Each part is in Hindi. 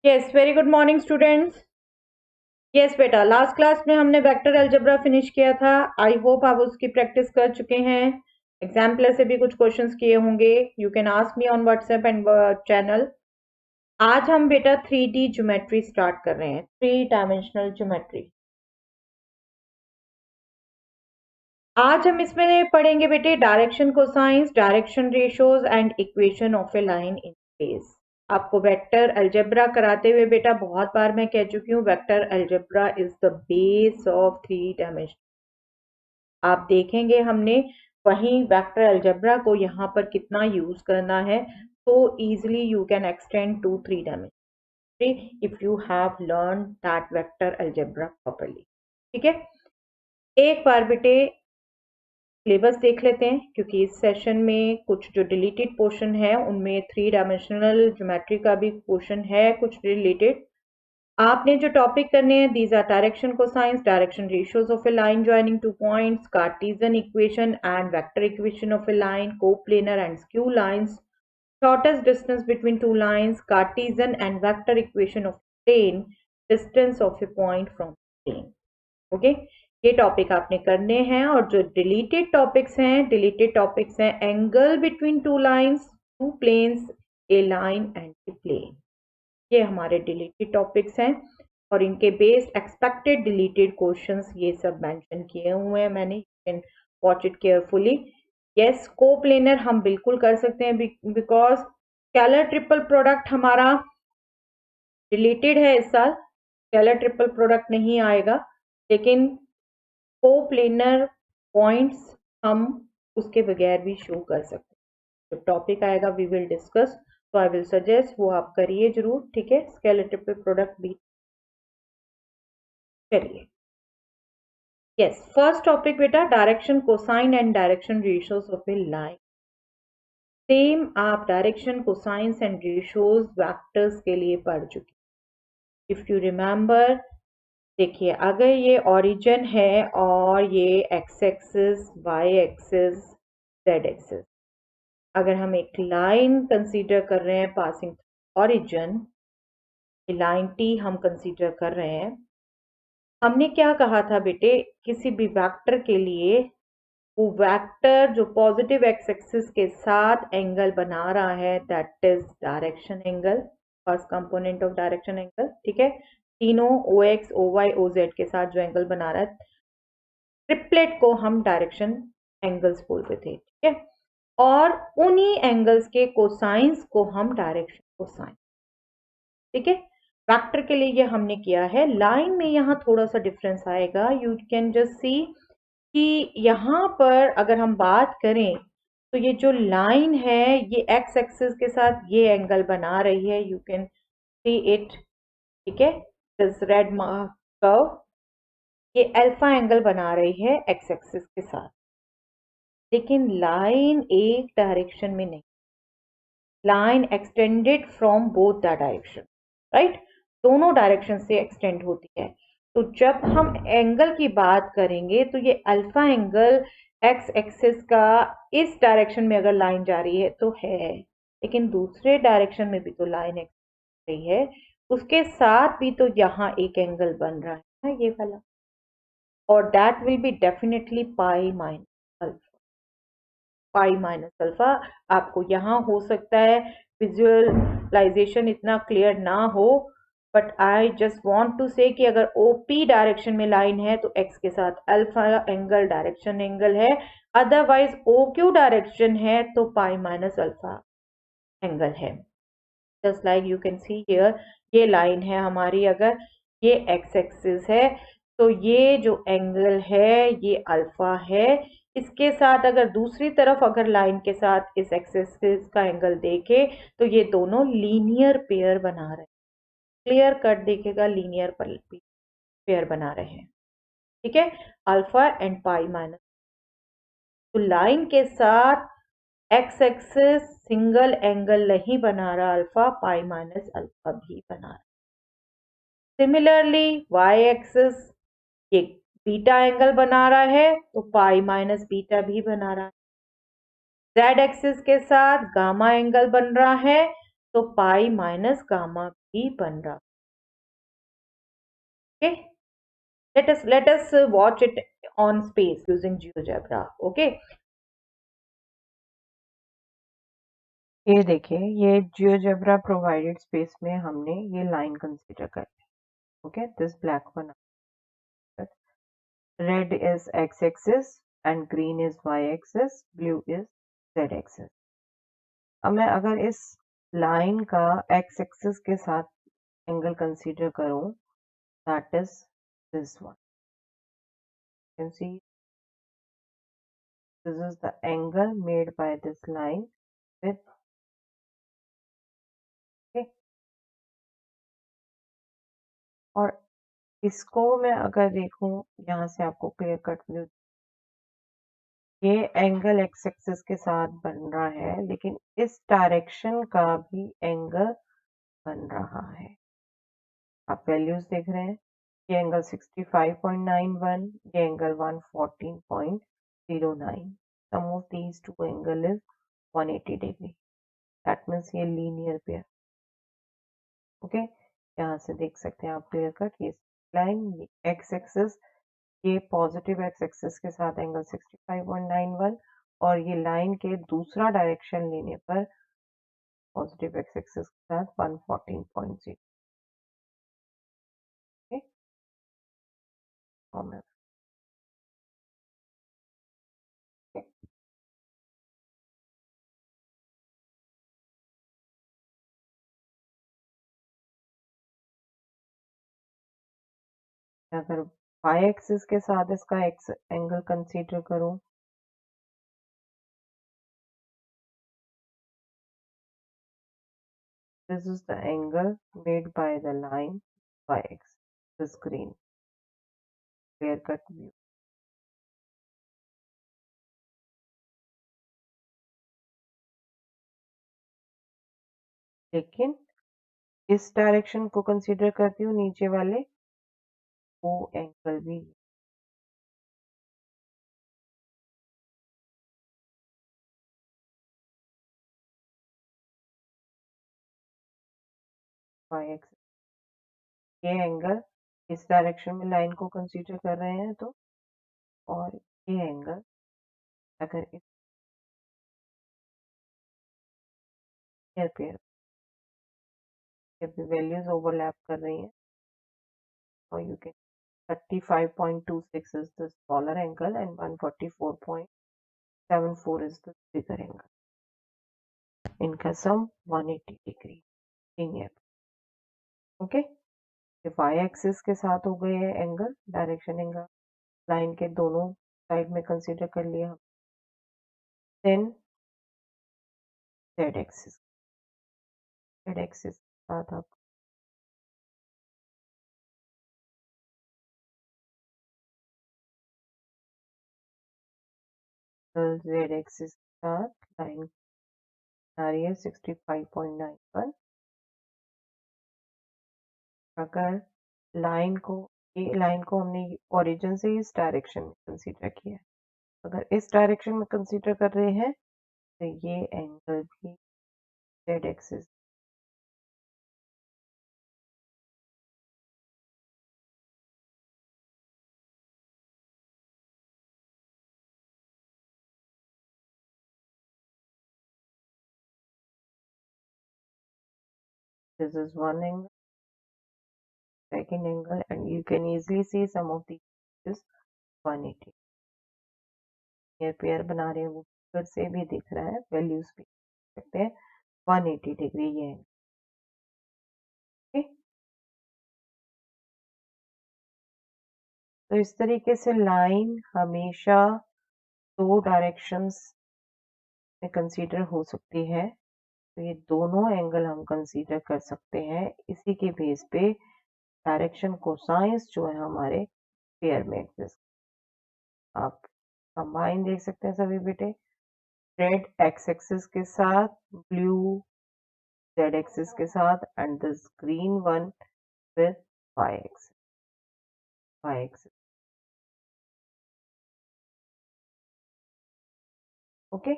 Yes, very good morning students. Yes बेटा, लास्ट क्लास में हमने वेक्टर अलजेब्रा फिनिश किया था। आई होप आप उसकी प्रैक्टिस कर चुके हैं। एग्जाम्पलर से भी कुछ क्वेश्चंस किए होंगे। You can ask me on WhatsApp and channel. आज हम बेटा 3D ज्योमेट्री स्टार्ट कर रहे हैं, 3 डायमेंशनल ज्योमेट्री। आज हम इसमें पढ़ेंगे बेटे direction cosines, direction ratios and equation of a line in space. आपको वेक्टर अलजेब्रा कराते हुए बेटा बहुत बार मैं कह चुकी हूँ, vector algebra is the base of 3 dimension. आप देखेंगे हमने वहीं वेक्टर अलजेब्रा को यहाँ पर कितना यूज करना है, तो easily you can extend to 3 dimension if you have learn that vector algebra properly. ठीक है, एक बार बेटे सिलेबस देख लेते हैं, क्योंकि इस सेशन में कुछ जो डिलीटेड पोर्शन है उनमें 3 डायमेंशनल ज्योमेट्री का भी पोर्शन है कुछ रिलेटेड। आपने जो टॉपिक करने हैं, these are direction cosines, direction ratios of a line joining 2 points, cartesian equation and vector equation of a line, coplanar and skew lines, shortest distance between 2 lines, Cartesian and vector equation of plane, distance of a point from plane. Okay, ये टॉपिक आपने करने हैं। और जो डिलीटेड टॉपिक्स हैं angle between 2 lines, 2 planes, a line and a plane. ये हमारे डिलीटेड टॉपिक्स हैं और इनके बेस्ड एक्सपेक्टेड डिलीटेड क्वेश्चंस ये सब मेंशन किए हुए हैं मैंने। You can watch it carefully. Yes, coplanar हम बिल्कुल कर सकते हैं बिकॉज स्केलर ट्रिपल प्रोडक्ट हमारा रिलेटेड है इस साल। स्केलर ट्रिपल प्रोडक्ट नहीं आएगा, लेकिन कोप्लेनर पॉइंट्स हम उसके बगैर भी शो कर सकते हैं। जब टॉपिक आएगा वी विल डिस्कस, तो आई विल सजेस्ट वो आप करिए जरूर। ठीक है, स्केलर ट्रिपल प्रोडक्ट भी करिए। यस, फर्स्ट टॉपिक बेटा direction cosine and direction ratios of a line. Same आप direction cosines and ratios vectors के लिए पढ़ चुके। इफ यू रिमेंबर, देखिए अगर ये ओरिजिन है और ये x axis, y axis, z axis, अगर हम एक लाइन कंसीडर कर रहे हैं पासिंग ओरिजिन, लाइन टी हम कंसीडर कर रहे हैं, हमने क्या कहा था बेटे, किसी भी वेक्टर के लिए वो वेक्टर जो पॉजिटिव एक्स एक्सिस के साथ एंगल बना रहा है that is direction angle, first component of direction angle. ठीक है, तीनों O X, O Y, O Z के साथ जो एंगल बना रहा है, ट्रिपलेट को हम डायरेक्शन एंगल्स बोलते थे। ठीक है, और उन्हीं एंगल्स के कोसाइंस को हम डायरेक्शन कोसाइन। ठीक है, वेक्टर के लिए ये हमने किया है। लाइन में यहाँ थोड़ा सा डिफरेंस आएगा। यू कैन जस्ट सी कि यहाँ पर अगर हम बात करें तो ये जो लाइन है ये एक्स एक्सिस के साथ ये एंगल बना रही है, यू कैन सी इट। ठीक है, दिस रेड कर्व ये अल्फा एंगल बना रही है एक्स एक्सिस के साथ, लेकिन लाइन एक डायरेक्शन में नहीं, line extended from both the direction, right, दोनों डायरेक्शन से एक्सटेंड होती है। तो जब हम एंगल की बात करेंगे तो ये अल्फा एंगल एक्स एक्सिस का इस डायरेक्शन में अगर लाइन जा रही है तो है, लेकिन दूसरे डायरेक्शन में भी तो लाइन रही है, उसके साथ भी तो यहाँ एक एंगल बन रहा है ना, ये वाला, और that will be definitely pi minus alpha. Pi minus alpha आपको यहाँ हो सकता है विजुअलाइजेशन इतना क्लियर ना हो, but I just want to say कि अगर ओपी डायरेक्शन में लाइन है तो एक्स के साथ अल्फा एंगल डायरेक्शन एंगल है, अदरवाइज ओ क्यू डायरेक्शन है तो पाई माइनस अल्फा एंगल है। Just like you can see here, ये लाइन है हमारी, अगर ये एक्स एक्सिस है तो ये जो एंगल है ये अल्फा है। इसके साथ अगर दूसरी तरफ अगर लाइन के साथ इस एक्सिस का एंगल देखे तो ये दोनों लीनियर पेयर बना रहे हैं, क्लियर कट देखेगा, लीनियर पेयर बना रहे हैं। ठीक है, अल्फा एंड पाई माइनस। तो लाइन के साथ एक्स एक्सिस सिंगल एंगल नहीं बना रहा अल्फा, पाई माइनस अल्फा भी बना रहा। सिमिलरली वाई एक्सिस ये बीटा एंगल बना रहा है तो पाई माइनस बीटा भी बना रहा है। जेड एक्सिस के साथ गामा एंगल बन रहा है तो पाई माइनस गामा भी बन रहा। Okay, let us watch it on space using GeoGebra. Okay, ये देखिए, ये GeoGebra प्रोवाइडेड स्पेस में हमने ये लाइन कंसीडर कर ली. Okay, this black one, red is x axis and green is y axis, blue is z axis. अब मैं अगर इस लाइन का x एक्सिस के साथ एंगल कंसीडर करूं, that is this one. You can see this is the angle made by this line with, okay, और इसको मैं अगर देखूं यहाँ से आपको क्लियर कट व्यू, ये एंगल एक्स एक्सिस के साथ बन रहा है, लेकिन इस डायरेक्शन का भी एंगल बन रहा है. आप वैल्यूज देख रहे हैं, ये एंगल 65.91, ये angle 114.09. Sum of these two angle is 180 degree. That means ये लीनियर पेयर. ओके, यहाँ से देख सकते हैं आप क्लियर कट, ये लाइन एक्स एक्सिस, ये पॉजिटिव एक्स एक्सिस के साथ एंगल 65.91 और ये लाइन के दूसरा डायरेक्शन लेने पर पॉजिटिव एक्स एक्सिस के साथ 114.0. ओके, और मैं अगर वाई एक्सिस के साथ इसका एक्स एंगल कंसीडर करूं, this is the angle made by the line y axis, this green clear cut view. लेकिन इस डायरेक्शन को कंसीडर करती हूँ, नीचे वाले वो एंगल भी y axis, ये एंगल इस डायरेक्शन में लाइन को कंसीडर कर रहे हैं तो, और ये एंगल अगर इस पेयर वैल्यूज ओवरलैप कर रही हैं, और you can 35.26 is the smaller angle and 144.74 is the bigger angle. इनका sum 180 degree linear. Okay, y axis के साथ हो गए हैं एंगल, डायरेक्शन एंगल लाइन के दोनों साइड में कंसीडर कर लिया हम. Then z axis, z axis के साथ आप जेड एक्सिस के साथ लाइन आ रही है 65.91. अगर लाइन को, ये लाइन को हमने ओरिजिन से इस डायरेक्शन में कंसीडर किया है, अगर इस डायरेक्शन में कंसीडर कर रहे हैं तो ये एंगल भी Z axis, this is one angle, second angle, and you can easily see some of these is 180. ये पेयर बना रहे हैं, वो फिर से भी दिख रहा है, वैल्यूज भी देख सकते हैं 180 डिग्री ये है. okay? तो इस तरीके से लाइन हमेशा दो डायरेक्शंस में कंसीडर हो सकती है. तो ये दोनों एंगल हम कंसीडर कर सकते हैं. इसी के बेस पे डायरेक्शन कोसाइंस जो है हमारे पेयर में एग्जिस्ट. आप कंबाइन देख सकते हैं सभी बेटे, रेड एक्स एक्सिस के साथ, ब्लू जेड एक्सिस के साथ, and this green one with y axis, y axis. Okay,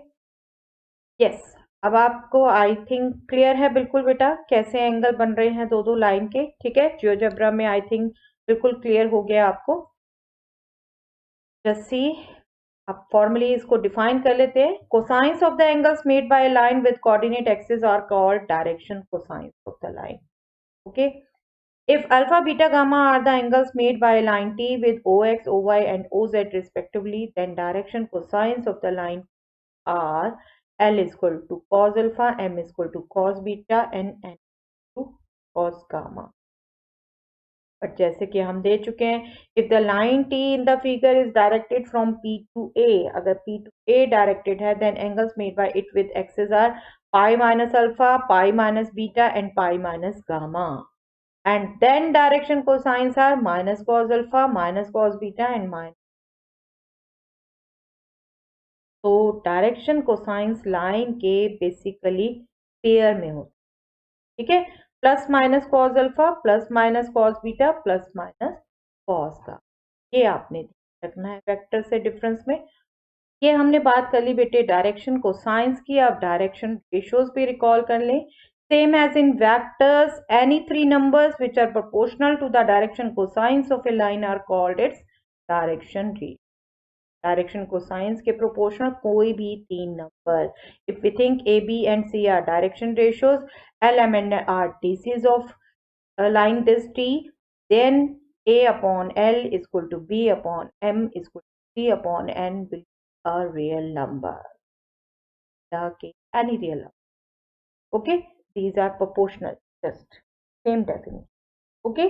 yes, अब आपको आई थिंक क्लियर है बिल्कुल बेटा कैसे एंगल बन रहे हैं दो दो लाइन के, ठीक है। जियोजेब्रा में आई थिंक बिल्कुल क्लियर हो गया आपको। जस्ट सी, अब फॉर्मली इसको डिफाइन कर लेते हैं। Cosines of the angles made by a line with coordinate axis are called direction cosines of the line. Okay, if alpha, beta, gamma are the angles made by a line T with OX, OY and OZ respectively, then direction cosines of the line are L is equal to cos alpha, M is equal to cos beta and N to cos gamma. But जैसे कि हम दे चुके हैं, if the line T in the figure is directed from P to A, अगर P to A directed है, then angles made by it with axes are pi minus alpha, pi minus beta and pi minus gamma. And then direction cosines are minus cos alpha, minus cos beta and minus. तो डायरेक्शन कोसाइंस लाइन के बेसिकली पेयर में होते, ठीक है। Plus minus cos alpha, plus minus cos beta, plus minus cos का, ये आपने रखना है वेक्टर से डिफरेंस में। ये हमने बात कर ली बेटे डायरेक्शन कोसाइंस की। आप डायरेक्शन रेशियोज भी रिकॉल कर लें। Same as in vectors, any three numbers which are proportional to the direction cosines of a line are called its direction ratio. Direction cosines के proportional कोई भी तीन number, if we think A, B and C are direction ratios, L, M and N are DCs of a line this T, then A upon L is equal to B upon M is equal to C upon N will be a real number. Okay, any real number. Okay. These are proportional, just same definition. Okay,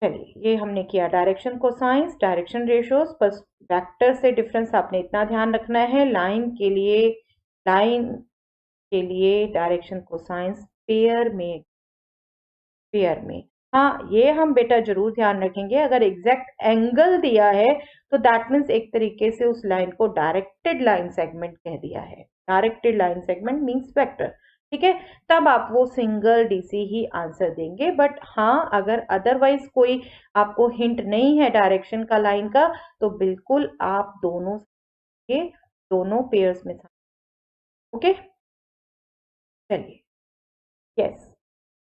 चलिए ये हमने किया डायरेक्शन कोसाइंस, डायरेक्शन रेशियोज। बस वेक्टर से डिफरेंस आपने इतना ध्यान रखना है, लाइन के लिए डायरेक्शन कोसाइंस पेयर में। हाँ, ये हम बेटा जरूर ध्यान रखेंगे, अगर एग्जैक्ट एंगल दिया है तो दैट मीन्स एक तरीके से उस लाइन को डायरेक्टेड लाइन सेगमेंट कह दिया है। Directed line segment means vector, ठीक है। तब आप वो सिंगल डीसी ही आंसर देंगे। बट हाँ, अगर अदरवाइज कोई आपको हिंट नहीं है डायरेक्शन का लाइन का, तो बिल्कुल आप दोनों पेयर्स में था। ओके, चलिए यस,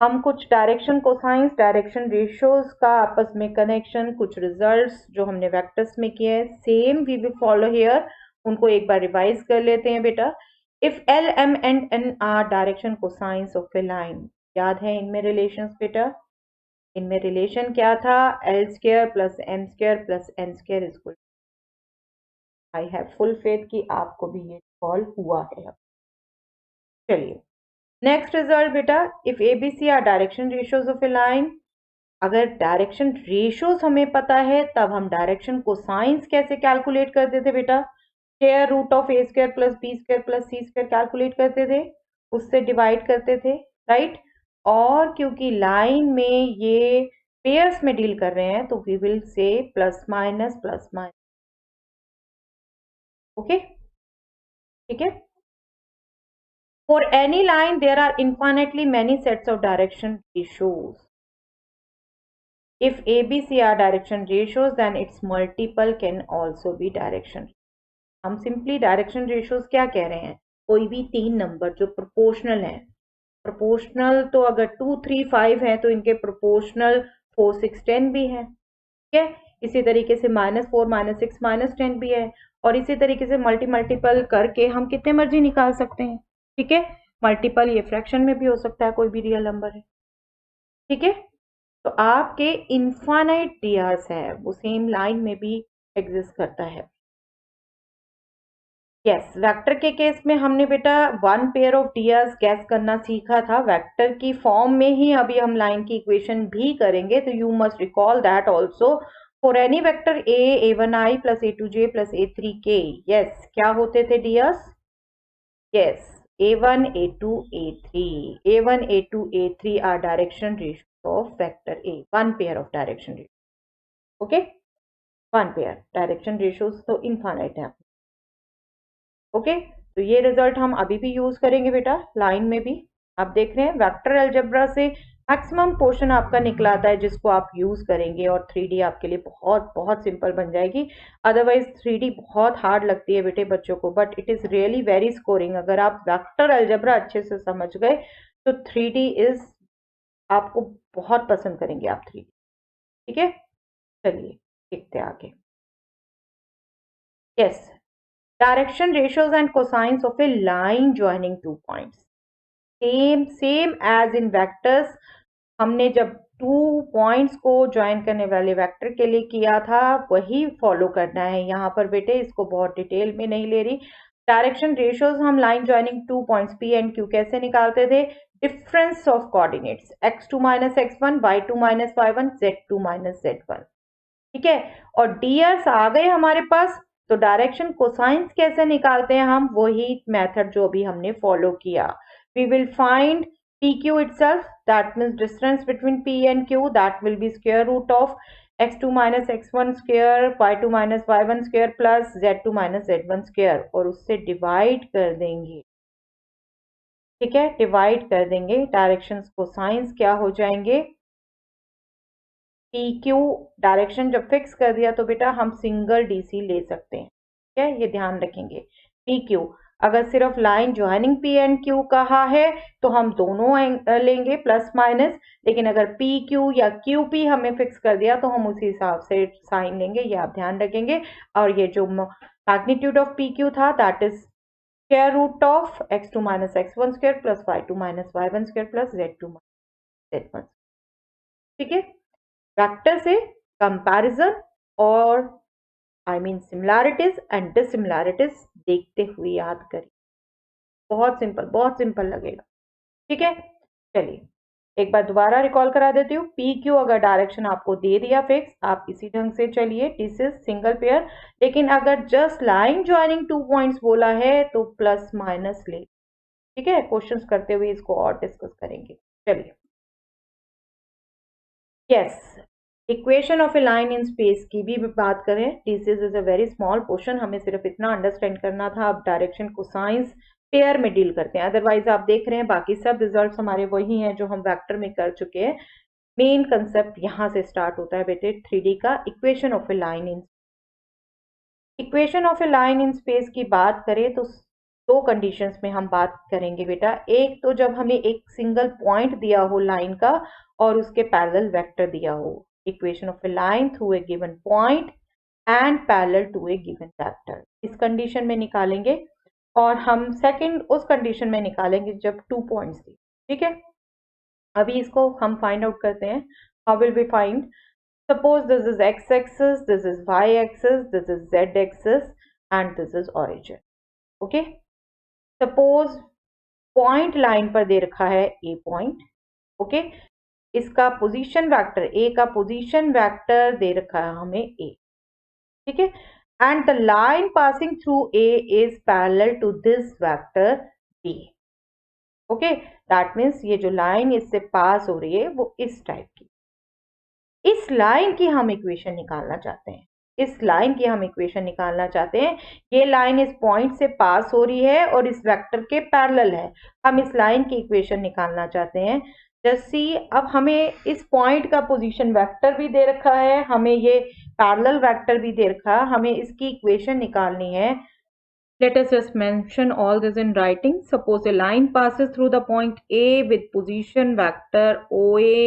हम कुछ डायरेक्शन कोसाइंस, डायरेक्शन रेशियोज का आपस में कनेक्शन, कुछ रिजल्ट्स जो हमने वेक्टर्स में किए हैं same we will follow here, उनको एक बार रिवाइज कर लेते हैं बेटा। If L, M and N are direction cosines of a line, याद है इनमें रिलेशंस बेटा? इनमें रिलेशन क्या था? L square plus M square plus N square is equal. I have full faith कि आपको भी ये सॉल्व हुआ है। चलिए नेक्स्ट रिजल्ट बेटा, if ABC are direction ratios of a line. अगर डायरेक्शन रेशियोज हमें पता है तब हम डायरेक्शन कोसाइंस कैसे कैलकुलेट करते थे बेटा? Square root of A square plus B square plus C square calculate करते थे, उससे डिवाइड करते थे, राइट। और क्योंकि लाइन में ये पेयर्स में डील कर रहे हैं तो we will say plus minus plus minus. Okay, ठीक है। For any line, there are infinitely many sets of direction ratios. If ABC are direction ratios, then its multiple can also be direction. हम सिंपली डायरेक्शन रेशियोज क्या कह रहे हैं? कोई भी तीन नंबर जो प्रोपोर्शनल हैं। प्रोपोर्शनल तो अगर 2, 3, 5 है तो इनके प्रोपोर्शनल 4, 6, 10 भी है, ठीक है। इसी तरीके से -4, -6, -10 भी है, और इसी तरीके से मल्टीपल करके हम कितने मर्जी निकाल सकते हैं, ठीक है। मल्टीपल ये फ्रैक्शन में भी हो सकता है, कोई भी रियल नंबर है, ठीक है। तो आपके इनफाइनाइट डीआर्स है वो सेम लाइन में भी एग्जिस्ट करता है। यस, वेक्टर के केस में हमने बेटा वन पेयर ऑफ डीआर्स गैस करना सीखा था, वेक्टर की फॉर्म में ही अभी हम लाइन की इक्वेशन भी करेंगे, तो you must recall that also. For any vector A1I plus A2J plus A3K, yes क्या होते थे DRs? Yes, A1, A2, A3, A1, A2, A3 are direction ratios of vector A, one pair of direction ratios, okay, one pair direction ratios तो इनफाइनाइट है, ओके। तो ये रिजल्ट हम अभी भी यूज करेंगे बेटा लाइन में भी। आप देख रहे हैं वेक्टर अलजेब्रा से मैक्सिमम पोर्शन आपका निकला था जिसको आप यूज करेंगे और 3D आपके लिए बहुत बहुत सिंपल बन जाएगी। अदरवाइज 3D बहुत हार्ड लगती है बेटे बच्चों को, but it is really very scoring. अगर आप वेक्टर अलजेब्रा अच्छे से समझ गए तो 3D इज आपको बहुत पसंद करेंगे आप 3D। ठीक है, चलिए देखते हैं आगे। Yes, direction ratios and cosines of a line joining two points. Same as in vectors, हमने जब 2 पॉइंट्स को ज्वाइन करने वाले वेक्टर के लिए किया था वही फॉलो करना है यहाँ पर बेटे, इसको बहुत डिटेल में नहीं ले रही। डायरेक्शन रेशियोज हम line joining 2 points P and Q कैसे निकालते थे? Difference of coordinates x2 - x1, y2 - y1, z2 - z1। ठीक है, और डियर्स आ गए हमारे पास, तो डायरेक्शन कोसाइंस कैसे निकालते हैं हम? वही मेथड जो अभी हमने फॉलो किया। We will find PQ itself, that means distance between P and Q, that will be square root of x2 - x1 square, y2 - y1 square plus z2 - z1 square, और उससे डिवाइड कर देंगे। ठीक है, डिवाइड कर देंगे, डायरेक्शंस कोसाइंस क्या हो जाएंगे? PQ डायरेक्शन जब फिक्स कर दिया तो बेटा हम सिंगल DC ले सकते हैं। ठीक है, ये ध्यान रखेंगे। PQ, अगर सिर्फ line joining P and Q कहा है तो हम दोनों लेंगे प्लस माइनस, लेकिन अगर PQ या QP हमें फिक्स कर दिया तो हम उसी हिसाब से साइन लेंगे, ये आप ध्यान रखेंगे। और ये जो मैग्नीट्यूड ऑफ PQ था that is square root of x2 - x1 square plus y2 - y1 square plus z2 - z1। ठीक है, वेक्टर से कंपैरिजन और सिमिलैरिटीज एंड डिसिमिलैरिटीज देखते हुए याद करें। बहुत सिंपल लगेगा। ठीक है, चलिए एक बार दोबारा रिकॉल करा देती हूँ। PQ अगर डायरेक्शन आपको दे दिया फिक्स, आप इसी ढंग से चलिए, दिस इज सिंगल पेयर। लेकिन अगर जस्ट लाइन ज्वाइनिंग 2 पॉइंट्स बोला है तो प्लस माइनस ले। ठीक है, क्वेश्चंस करते हुए इसको और डिस्कस करेंगे। चलिए, yes, equation of a line in space की भी बात करें। This is a very small portion, हमें सिर्फ इतना अंडरस्टैंड करना था। अब डायरेक्शन को साइंस पेयर में डील करते हैं, अदरवाइज आप देख रहे हैं बाकी सब रिजल्ट्स हमारे वही हैं जो हम वेक्टर में कर चुके हैं। मेन कंसेप्ट यहां से स्टार्ट होता है बेटे 3D का। Equation of a line in space की बात करें तो दो कंडीशंस में हम बात करेंगे बेटा। एक तो जब हमें एक सिंगल पॉइंट दिया हो लाइन का और उसके पैरेलल वेक्टर दिया हो, equation of a line through a given point and parallel to a given vector, इस कंडीशन में निकालेंगे। और हम सेकंड उस कंडीशन में निकालेंगे जब 2 पॉइंट्स दी। ठीक है, अभी इसको हम फाइंड आउट करते हैं। How will we find? Suppose this is x-axis, this is y-axis, this is z-axis and this is origin. Okay? Suppose point line पर दे रखा है A पॉइंट। ओके, इसका पोजीशन वेक्टर, A का पोजीशन वेक्टर दे रखा है हमें A। ठीक है, and the line passing through A is parallel to this vector B। Okay, that means ये जो लाइन इससे पास हो रही है वो इस टाइप की, इस लाइन की हम इक्वेशन निकालना चाहते हैं। ये लाइन इस पॉइंट से पास हो रही है और इस वेक्टर के पैरेलल है। हम इस लाइन की इक्वेशन निकालना चाहते हैं। जैसे अब हमें इस पॉइंट का पोजीशन वेक्टर भी दे रखा है, हमें ये पैरेलल वेक्टर भी दे रखा है, हमें इसकी इक्वेशन निकालनी है। Let us just mention all this in writing. Suppose a line passes through the point A with position vector OA,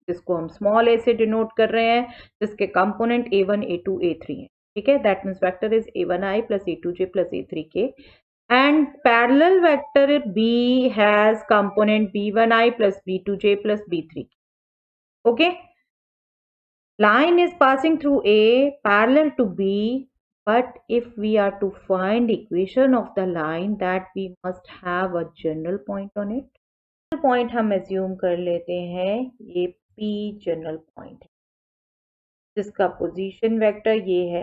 जिसको हम स्मॉल a से डिनोट कर रहे हैं, जिसके कंपोनेंट A1, A2, A3 है। ठीक है, that means vector is A1i plus A2j plus A3k and parallel vector B has component B1i plus B2j plus B3k. Okay, line is passing through A parallel to B, but if we are to find equation of the line, that we must have a general point on it. Point हम एज्यूम कर लेते हैं ये P जनरल पॉइंट है, जिसका पोजीशन वेक्टर ये है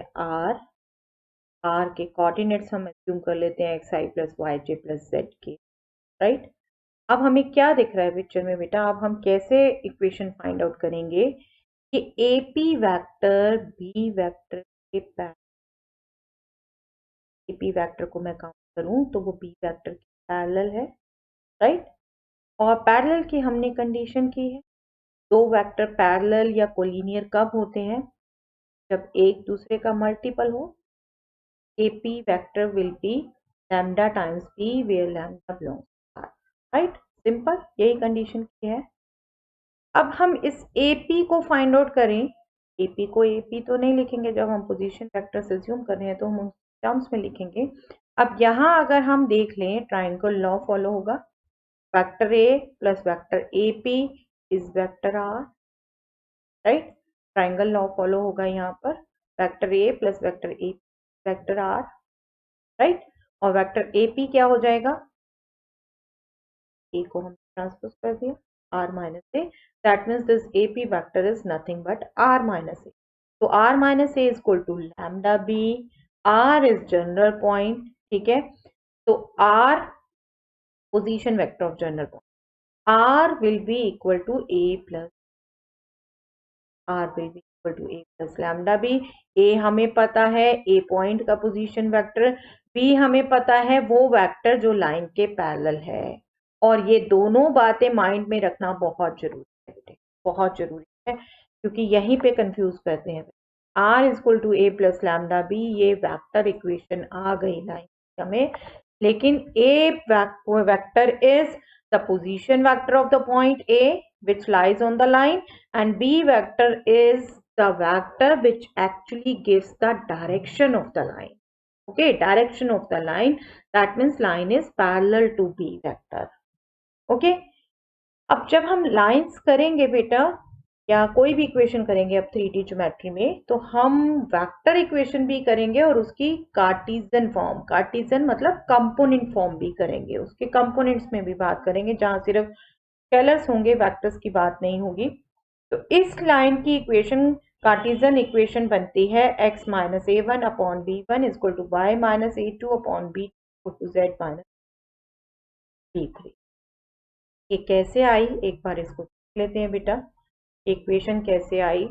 R के कोऑर्डिनेट्स हम एज्यूम कर लेते हैं xi plus yj plus zk। Right, अब हमें क्या दिख रहा है पिक्चर में बेटा? अब हम कैसे इक्वेशन फाइंड आउट करेंगे कि AP वेक्टर B वेक्टर के AP वेक्टर को मैं काउंट करूं तो वो B वेक्टर के पैरेलल है। राइट, और पैरेलल की हमने कंडीशन की है, दो वेक्टर पैरेलल या कोलिनियर कब होते हैं? जब एक दूसरे का मल्टीपल हो। AP vector will be lambda times P where lambda belongs to R. Right, simple, यही कंडीशन की है। अब हम इस AP को फाइंड आउट करें। AP को AP तो नहीं लिखेंगे, जब हम पोजीशन वेक्टर एज्यूम कर रहे हैं तो हम टर्म्स में लिखेंगे। अब यहाँ अगर हम देख लें, ट्राइंगल लॉ फॉलो होगा। Vector A plus vector AP is vector R, right. Triangle law follow होगा यहाँ पर, vector A plus vector AP vector R, right. और वेक्टर AP क्या हो जाएगा? A को हम ट्रांसपोज कर दिया R minus A, that means this AP vector is nothing but R minus A। तो R minus A is equal to lambda B, R is general point, ठीक है। तो R position vector of general point, R will be equal to A plus R will be equal to A plus lambda B। A हमें पता है A पॉइंट का पोजीशन वेक्टर, B हमें पता है वो वेक्टर जो लाइन के पैरेलल है। और ये दोनों बातें माइंड में रखना बहुत जरूरी है, बहुत जरूरी है, क्योंकि यहीं पे कंफ्यूज करते हैं। R is equal to A plus lambda B, ये वेक्टर इक्वेशन आ गई लाइन हमें, लेकिन A vector is the position vector of the point A which lies on the line, and B vector is the vector which actually gives the direction of the line. Okay, direction of the line, that means line is parallel to B vector. Okay, अब जब हम लाइंस करेंगे बेटा या कोई भी इक्वेशन करेंगे अब 3D ज्योमेट्री में, तो हम वेक्टर इक्वेशन भी करेंगे और उसकी कार्टीजन फॉर्म, कार्टीजन मतलब कंपोनेंट फॉर्म भी करेंगे, उसके कंपोनेंट्स में भी बात करेंगे, जहां सिर्फ स्केलर्स होंगे, वेक्टर्स की बात नहीं होगी। तो इस लाइन की इक्वेशन, कार्टीजन इक्वेशन बनती है x minus A1 upon B1 equal to y minus A2 upon B equal to Z minus B3। ये कैसे आई, एक बार इसको देख लेते हैं बेटा, इक्वेशन कैसे आई।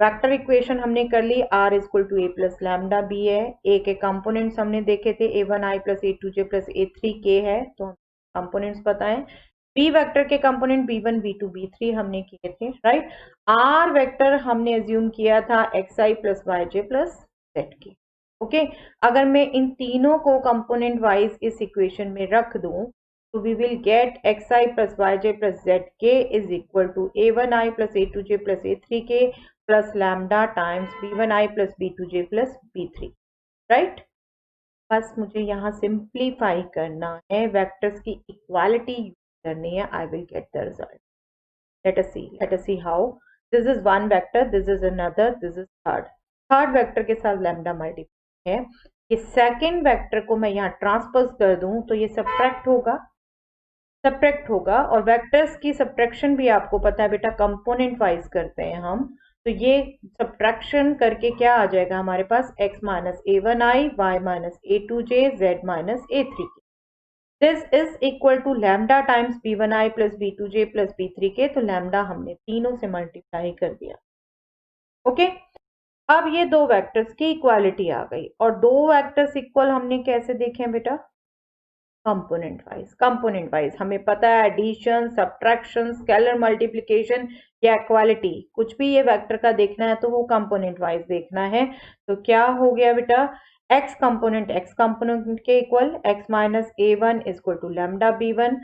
वेक्टर इक्वेशन हमने कर ली, R equal to A plus lambda B है। A के कंपोनेंट्स हमने देखे थे, A1I plus A2J plus A3K है, तो कंपोनेंट्स पता है। B वेक्टर के कंपोनेंट B1 B2 B3 हमने किए थे, राइट। R वेक्टर हमने एज्यूम किया था XI plus YJ plus ZK। Okay, अगर मैं इन तीनों को कंपोनेंट वाइज इस इक्वेशन में रख दूं, so we will get xi plus yj plus zk is equal to a1i plus a2j plus a3k plus lambda times b1i plus b2j plus b3, right. बस मुझे यहाँ सिंप्लीफाई करना है, वेक्टर्स की इक्वालिटी यूज करनी है, I will get the result. let us see how। this is one vector, this is another, this is third vector के साथ लैम्डा मल्टीप्लाई है। ये सेकेंड वेक्टर को मैं यहाँ ट्रांसपोज कर दूं तो ये सब्ट्रैक्ट होगा, और वेक्टर्स की सब्ट्रैक्शन भी आपको पता है बेटा, कंपोनेंट वाइज करते हैं हम। तो ये सब्ट्रैक्शन करके क्या आ जाएगा हमारे पास, x minus A1i, y minus A2j, z minus A3k। This is equal to lambda times B1i plus B2j plus B3k। तो लैम्डा हमने तीनों से मल्टीप्लाई कर दिया। ओके, अब ये दो वेक्टर्स की इक्वालिटी आ गई, और दो वेक्टर्स इक्वल हमने कैसे देखे हैं बेटा, कंपोनेंट वाइज हमें पता है एडिशन, सब्ट्रैक्शन, स्केलर मल्टीप्लिकेशन या इक्वालिटी, कुछ भी ये वेक्टर का देखना है तो वो कंपोनेंट वाइज देखना है। तो क्या हो गया बेटा, x कंपोनेंट के equal x minus A1 equal to lambda B1,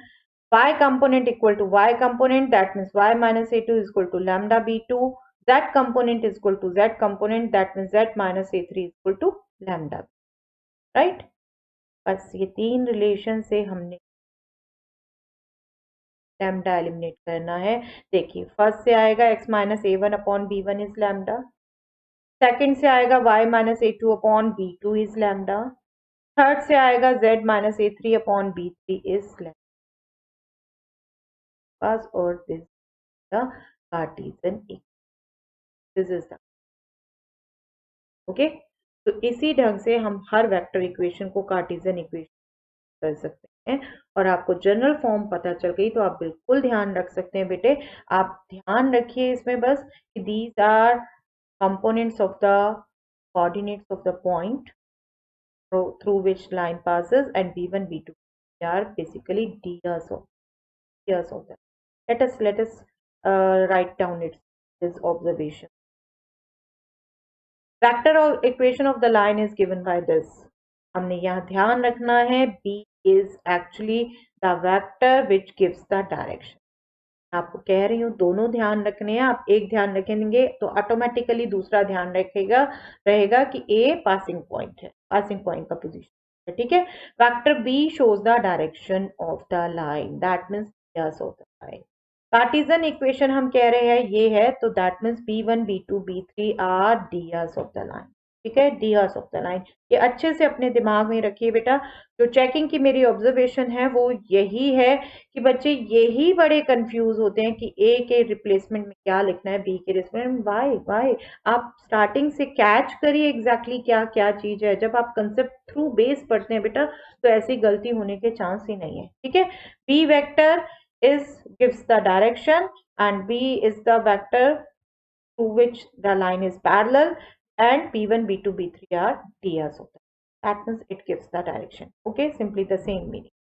y component equal to y component, that means y minus A2 equal to lambda B2, z component equal to z component, that means z minus A3 equal to lambda, right. बस ये तीन रिलेशन से हमने लैम्डा एलिमिनेट करना है। देखिए, फर्स्ट से आएगा x minus A1 upon B1 is lambda, second से आएगा y minus A2 upon B2 is lambda, third से आएगा z minus A3 upon B3 is lambda, और this the Cartesian equation, this is the, okay. तो इसी ढंग से हम हर वेक्टर इक्वेशन को कार्टेशियन इक्वेशन कर सकते हैं, और आपको जनरल फॉर्म पता चल गई तो आप बिल्कुल ध्यान रख सकते हैं बेटे। आप ध्यान रखिए इसमें बस कि these are components of the coordinates of the point through which line passes, and b1 b2 are basically ds of them। Let us write down its observation. Vector of equation of the line is given by this. हमने यहाँ ध्यान रखना है B is actually the vector which gives the direction. आपको कह रही हूँ दोनों ध्यान रखने हैं, आप एक ध्यान रखेंगे तो ऑटोमेटिकली दूसरा ध्यान रखेगा रहेगा कि ए पासिंग पॉइंट है, पासिंग पॉइंट का पोजीशन है, ठीक है। Vector b shows the direction of the line, that means yes of the line. Cartesian equation हम कह रहे हैं ये है, तो that means b1 b2 b3 are DRs of the line, ठीक है, डीएस ऑफ द लाइन। ये अच्छे से अपने दिमाग में रखिए बेटा। जो चेकिंग की मेरी ऑब्जर्वेशन है वो यही है कि बच्चे यही बड़े कंफ्यूज होते हैं कि ए के रिप्लेसमेंट में क्या लिखना है, बी के रिप्लेसमेंट वाई वाई। आप स्टार्टिंग से कैच करिए एग्जैक्टली क्या क्या चीज है। जब आप कंसेप्ट थ्रू बेस पढ़ते हैं बेटा तो ऐसी गलती होने के चांस ही नहीं है, ठीक है। B vector is gives the direction and B is the vector to which the line is parallel, and B1 B2 B3 are ds of that. That means it gives the direction. Okay, simply the same meaning.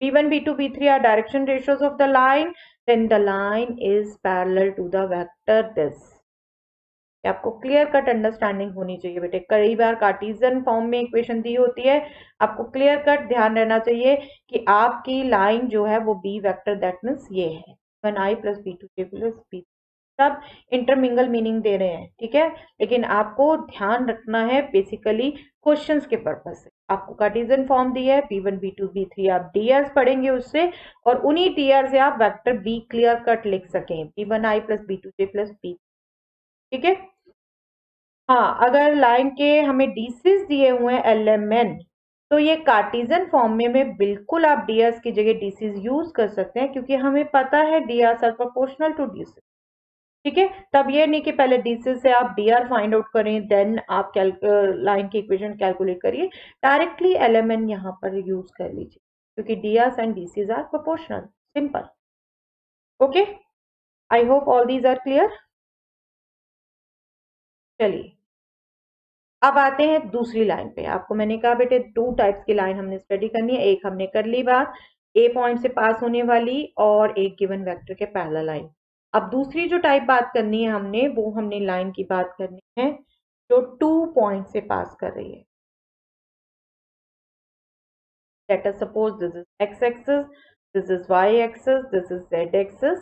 B1 B2 B3 are direction ratios of the line, then the line is parallel to the vector this. आपको क्लियर कट अंडरस्टैंडिंग होनी चाहिए बेटे। कई बार कार्टेशियन फॉर्म में इक्वेशन दी होती है, आपको क्लियर कट ध्यान रहना चाहिए कि आपकी लाइन जो है वो बी वेक्टर दैट मीन्स ये है 1i plus b2j plus b, सब इंटरमिंगल मीनिंग दे रहे हैं, ठीक है। लेकिन आपको ध्यान रखना है बेसिकली क्वेश्चंस के पर्पज से। आपको कार्टेशियन फॉर्म दी है b1 b2 b3, आप डीआर पढ़ेंगे उससे और उन्हीं डीआर से आप वेक्टर बी क्लियर कट लिख सकें b1i plus b2j plus b, ठीक है। हाँ, अगर लाइन के हमें डीसीज दिए हुए हैं LMN, तो ये कार्टेशियन फॉर्म में बिल्कुल आप डीएस की जगह डीसीज यूज कर सकते हैं, क्योंकि हमें पता है DR are proportional to DC, ठीक है। तब ये नहीं कि पहले डीसी से आप डीआर फाइंड आउट करें देन आप लाइन की इक्वेशन कैलकुलेट करिए, डायरेक्टली LMN यहाँ पर यूज कर लीजिए, क्योंकि DR and DCs are proportional, simple. Okay, I hope all these are clear. चलिए अब आते हैं दूसरी लाइन पे। आपको मैंने कहा बेटे 2 टाइप्स की लाइन हमने स्टडी करनी है। एक हमने कर ली बात ए पॉइंट से पास होने वाली और एक गिवन वेक्टर के पैरेलल लाइन। अब दूसरी जो टाइप बात करनी है हमने, वो हमने लाइन की बात करनी है जो 2 पॉइंट से पास कर रही है। Let us suppose this is x-axis, this is y-axis, this is z-axis,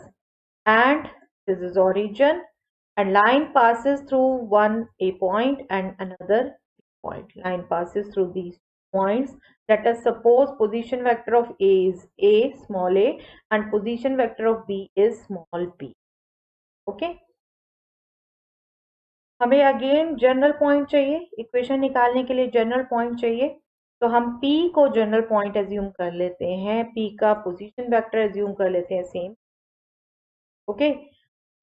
and this is origin, and line passes through one A point and another B point. Line passes through these points. Let us suppose position vector of A is A, small a, and position vector of B is small b. Okay. हमें अगेन जनरल पॉइंट चाहिए, इक्वेशन निकालने के लिए जनरल पॉइंट चाहिए, तो हम P को जनरल पॉइंट एज्यूम कर लेते हैं, P का पोजीशन वेक्टर एज्यूम कर लेते हैं सेम। ओके,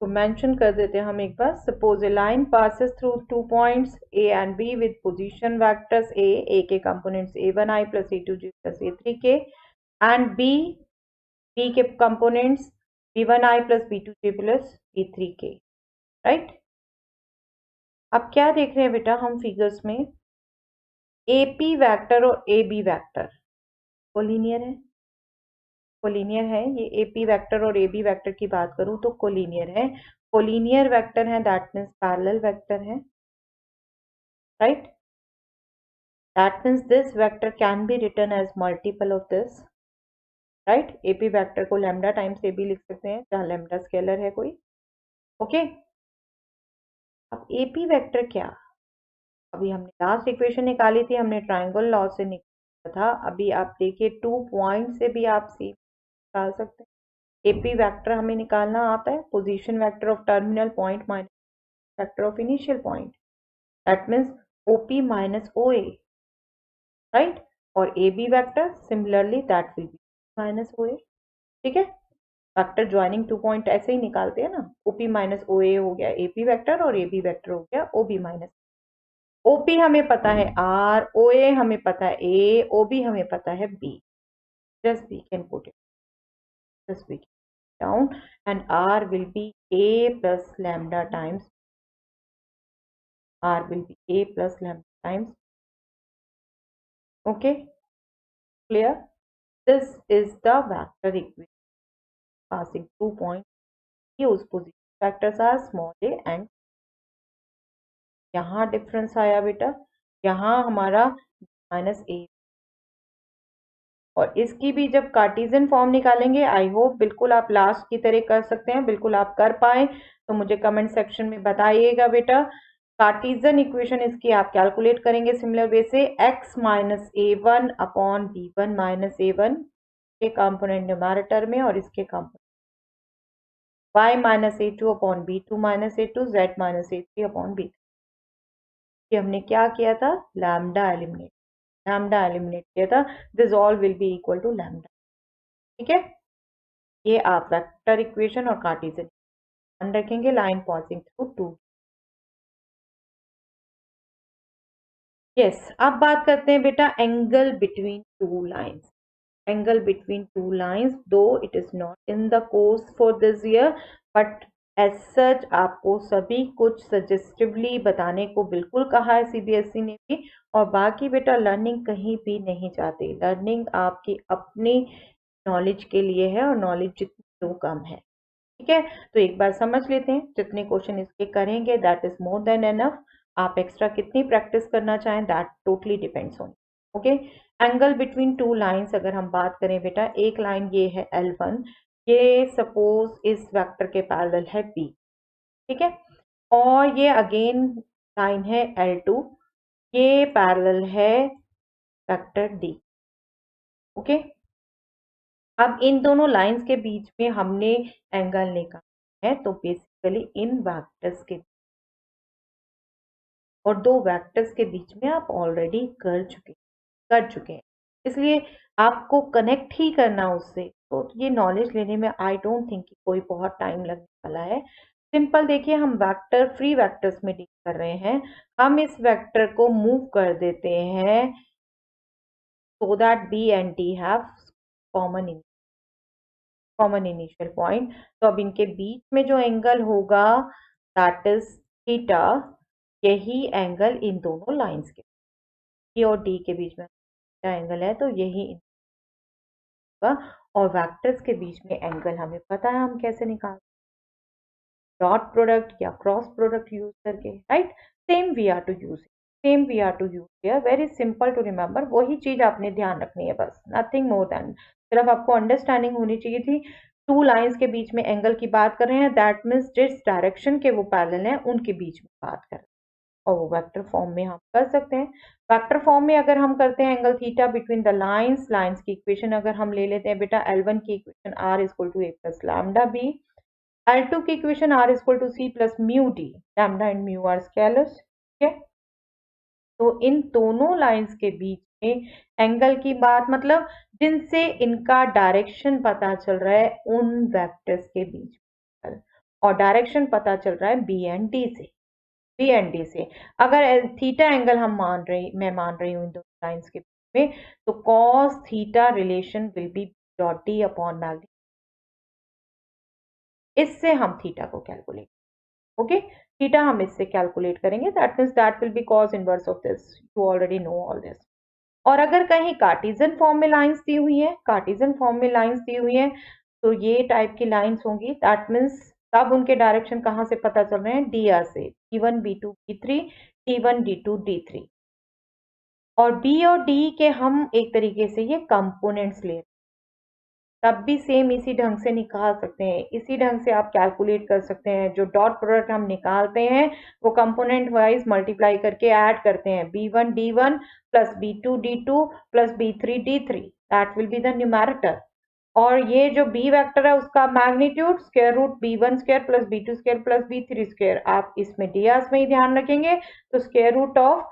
तो मेंशन कर देते हैं हम एक बार। Suppose a line passes through 2 points A and B with position vectors A के components a1i plus a2j plus a3k and B के components b1i plus b2j plus b3k, right. अब क्या देख रहे हैं बेटा हम फिगर्स में, AP वेक्टर और AB वेक्टर कोलिनियर है, कोलिनियर है। ये AP वेक्टर और AB वेक्टर की बात करूं तो कोलिनियर है। कोलिनियर वेक्टर है दैट मीन्स पैरेलल वेक्टर है, right. That means this vector can be written as multiple of this, right. AP vector को लैम्डा टाइम्स AB लिख सकते हैं जहां लैम्डा स्केलर है कोई, ओके। अब AP वेक्टर क्या, अभी हमने लास्ट इक्वेशन निकाली थी, हमने ट्राइंगल लॉ से निकाला था। अभी आप देखिए 2 पॉइंट से भी आप सी निकाल सकते हैं। एपी वेक्टर हमें निकालना आता है, position vector of terminal point minus vector of initial point, that means OP minus OA, right. और A B vector similarly that will be minus OA, ठीक है। वेक्टर ज्वाइनिंग 2 पॉइंट ऐसे ही निकालते हैं ना, ओपी माइनस ओए हो गया एपी वेक्टर और ए बी वेक्टर हो गया ओबी माइनस। ओपी हमें पता है आर, ओए हमें पता है ए, ओबी हमें पता है b. Just we can put it, just we can down and r will be a plus lambda times, r will be a plus lambda times, okay, clear. This is the vector equation passing 2 points whose position factors are small a and यहाँ डिफरेंस आया बेटा, यहाँ हमारा -a, और इसकी भी जब कार्टेशियन फॉर्म निकालेंगे, आई होप बिल्कुल आप लास्ट की तरह कर सकते हैं, बिल्कुल आप कर पाए तो मुझे कमेंट सेक्शन में बताइएगा बेटा। कार्टेशियन इक्वेशन इसकी आप कैलकुलेट करेंगे सिमिलर वे से, x minus a1 upon b1 minus a1 के कंपोनेंट न्यूमरेटर में, और इसके component y minus a2 upon b2 minus a2, z minus a3 upon b3। ये हमने क्या किया था, लैम्डा एलिमिनेट किया था, this all will be equal to lambda. ठीक है, ये आप वेक्टर इक्वेशन और कार्टेशियन ध्यान रखेंगे। Line passing through 2। यस, अब बात करते हैं बेटा angle between two lines. Angle between two lines, though it is not in the course for this year, but as such आपको सभी कुछ सजेस्टिवली बताने को बिल्कुल कहा है सीबीएसई ने भी। और बाकी बेटा लर्निंग कहीं भी नहीं जाती, लर्निंग आपकी अपनी नॉलेज के लिए है, और नॉलेज जितनी कम है। ठीक है, तो एक बार समझ लेते हैं, जितने क्वेश्चन इसके करेंगे that is more than enough. आप एक्स्ट्रा कितनी प्रैक्टिस करना चाहें that totally depends on. Okay, angle between two lines अगर हम बात करें बेटा, एक लाइन ये है L1, ये सपोज इस वेक्टर के पैरेलल है B। ठीक है, और ये अगेन लाइन है L2, ये पैरेलल है वेक्टर D। ओके, अब इन दोनों लाइंस के बीच में हमने एंगल निकाला है, तो बेसिकली इन वेक्टर्स के और दो वेक्टर्स के बीच में आप ऑलरेडी कर चुके हैं, इसलिए आपको कनेक्ट ही करना उससे, तो ये नॉलेज लेने में आई डोंट थिंक कि कोई बहुत टाइम लगने वाला है। सिंपल देखिए, हम वेक्टर फ्री वेक्टर्स में डील कर रहे हैं, हम इस वेक्टर को मूव कर देते हैं so that b and d have common initial point. तो अब इनके बीच में जो एंगल होगा दैट इज थीटा, यही एंगल इन दोनों लाइंस के E और D के बीच में एंगल है, तो यही होगा। और वेक्टर्स के बीच में एंगल हमें पता है हम कैसे निकाल, डॉट प्रोडक्ट या क्रॉस प्रोडक्ट यूज करके, right. Same we are to use here, very simple to remember, वही चीज आपने ध्यान रखनी है बस, नथिंग मोर देन, सिर्फ आपको अंडरस्टैंडिंग होनी चाहिए थी। टू लाइंस के बीच में एंगल की बात कर रहे हैं, दैट मीन्स जिस डायरेक्शन के वो पैरेलल हैं उनके बीच में बात कर रहे हैं, और वो वेक्टर फॉर्म में हम कर सकते हैं। वेक्टर फॉर्म में अगर हम करते हैं angle theta between the lines की इक्वेशन अगर हम ले लेते हैं बेटा, L1 की equation R equal to A plus lambda B, L2 की equation R equal to C plus mu d, lambda and mu are scalars. ठीक है, तो इन दोनों लाइंस के बीच में एंगल की बात मतलब जिनसे इनका डायरेक्शन पता चल रहा है उन वेक्टर्स के बीच में, और डायरेक्शन पता चल रहा है बी एंड डी से। अगर थीटा एंगल मैं मान रही हूँ इन दोनों लाइंस के बीच में, तो cos theta relation will be dot D upon magnitude, इससे हम थीटा को कैलकुलेट, ओके, थीटा हम इससे कैलकुलेट करेंगे, that means that will B cos inverse of this, you already know all this. और अगर कहीं कार्टेशियन फॉर्म में लाइंस दी हुई है, तो ये टाइप की लाइंस होंगी, दैट मीन्स तब उनके डायरेक्शन कहाँ से पता चल रहे हैं, डी आर से, T1 B2 B3, T1 D2 D3, और बी और डी के हम एक तरीके से ये कंपोनेंट्स ले, तब भी सेम इसी ढंग से निकाल सकते हैं, इसी ढंग से आप कैलकुलेट कर सकते हैं। जो डॉट प्रोडक्ट हम निकालते हैं वो कंपोनेंट वाइज मल्टीप्लाई करके ऐड करते हैं, B1 D1 plus B2 D2 plus B3 D3, that will be the numerator. और ये जो B वेक्टर है उसका magnitude square root B1 square plus B2 square plus B3 square, आप इसमें डियास में ही ध्यान रखेंगे, तो square root of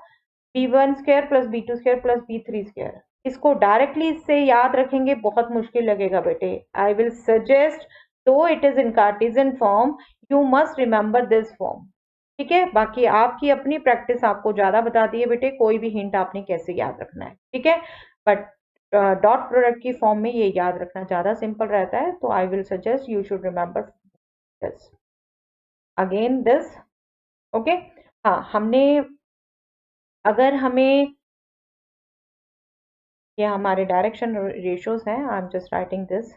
B1 square plus B2 square plus B3 square. इसको डायरेक्टली इससे याद रखेंगे बहुत मुश्किल लगेगा बेटे, आई विल सजेस्ट दो it is in Cartesian form, you must remember this form. ठीक है, बाकी आपकी अपनी प्रैक्टिस आपको ज्यादा बताती है बेटे, कोई भी हिंट आपने कैसे याद रखना है, ठीक है, बट डॉट प्रोडक्ट की फॉर्म में ये याद रखना ज्यादा सिंपल रहता है, तो I will suggest you should remember this again this. Okay, हाँ, हमने अगर हमें ये हमारे डायरेक्शन रेशियोज हैं, I am just writing this,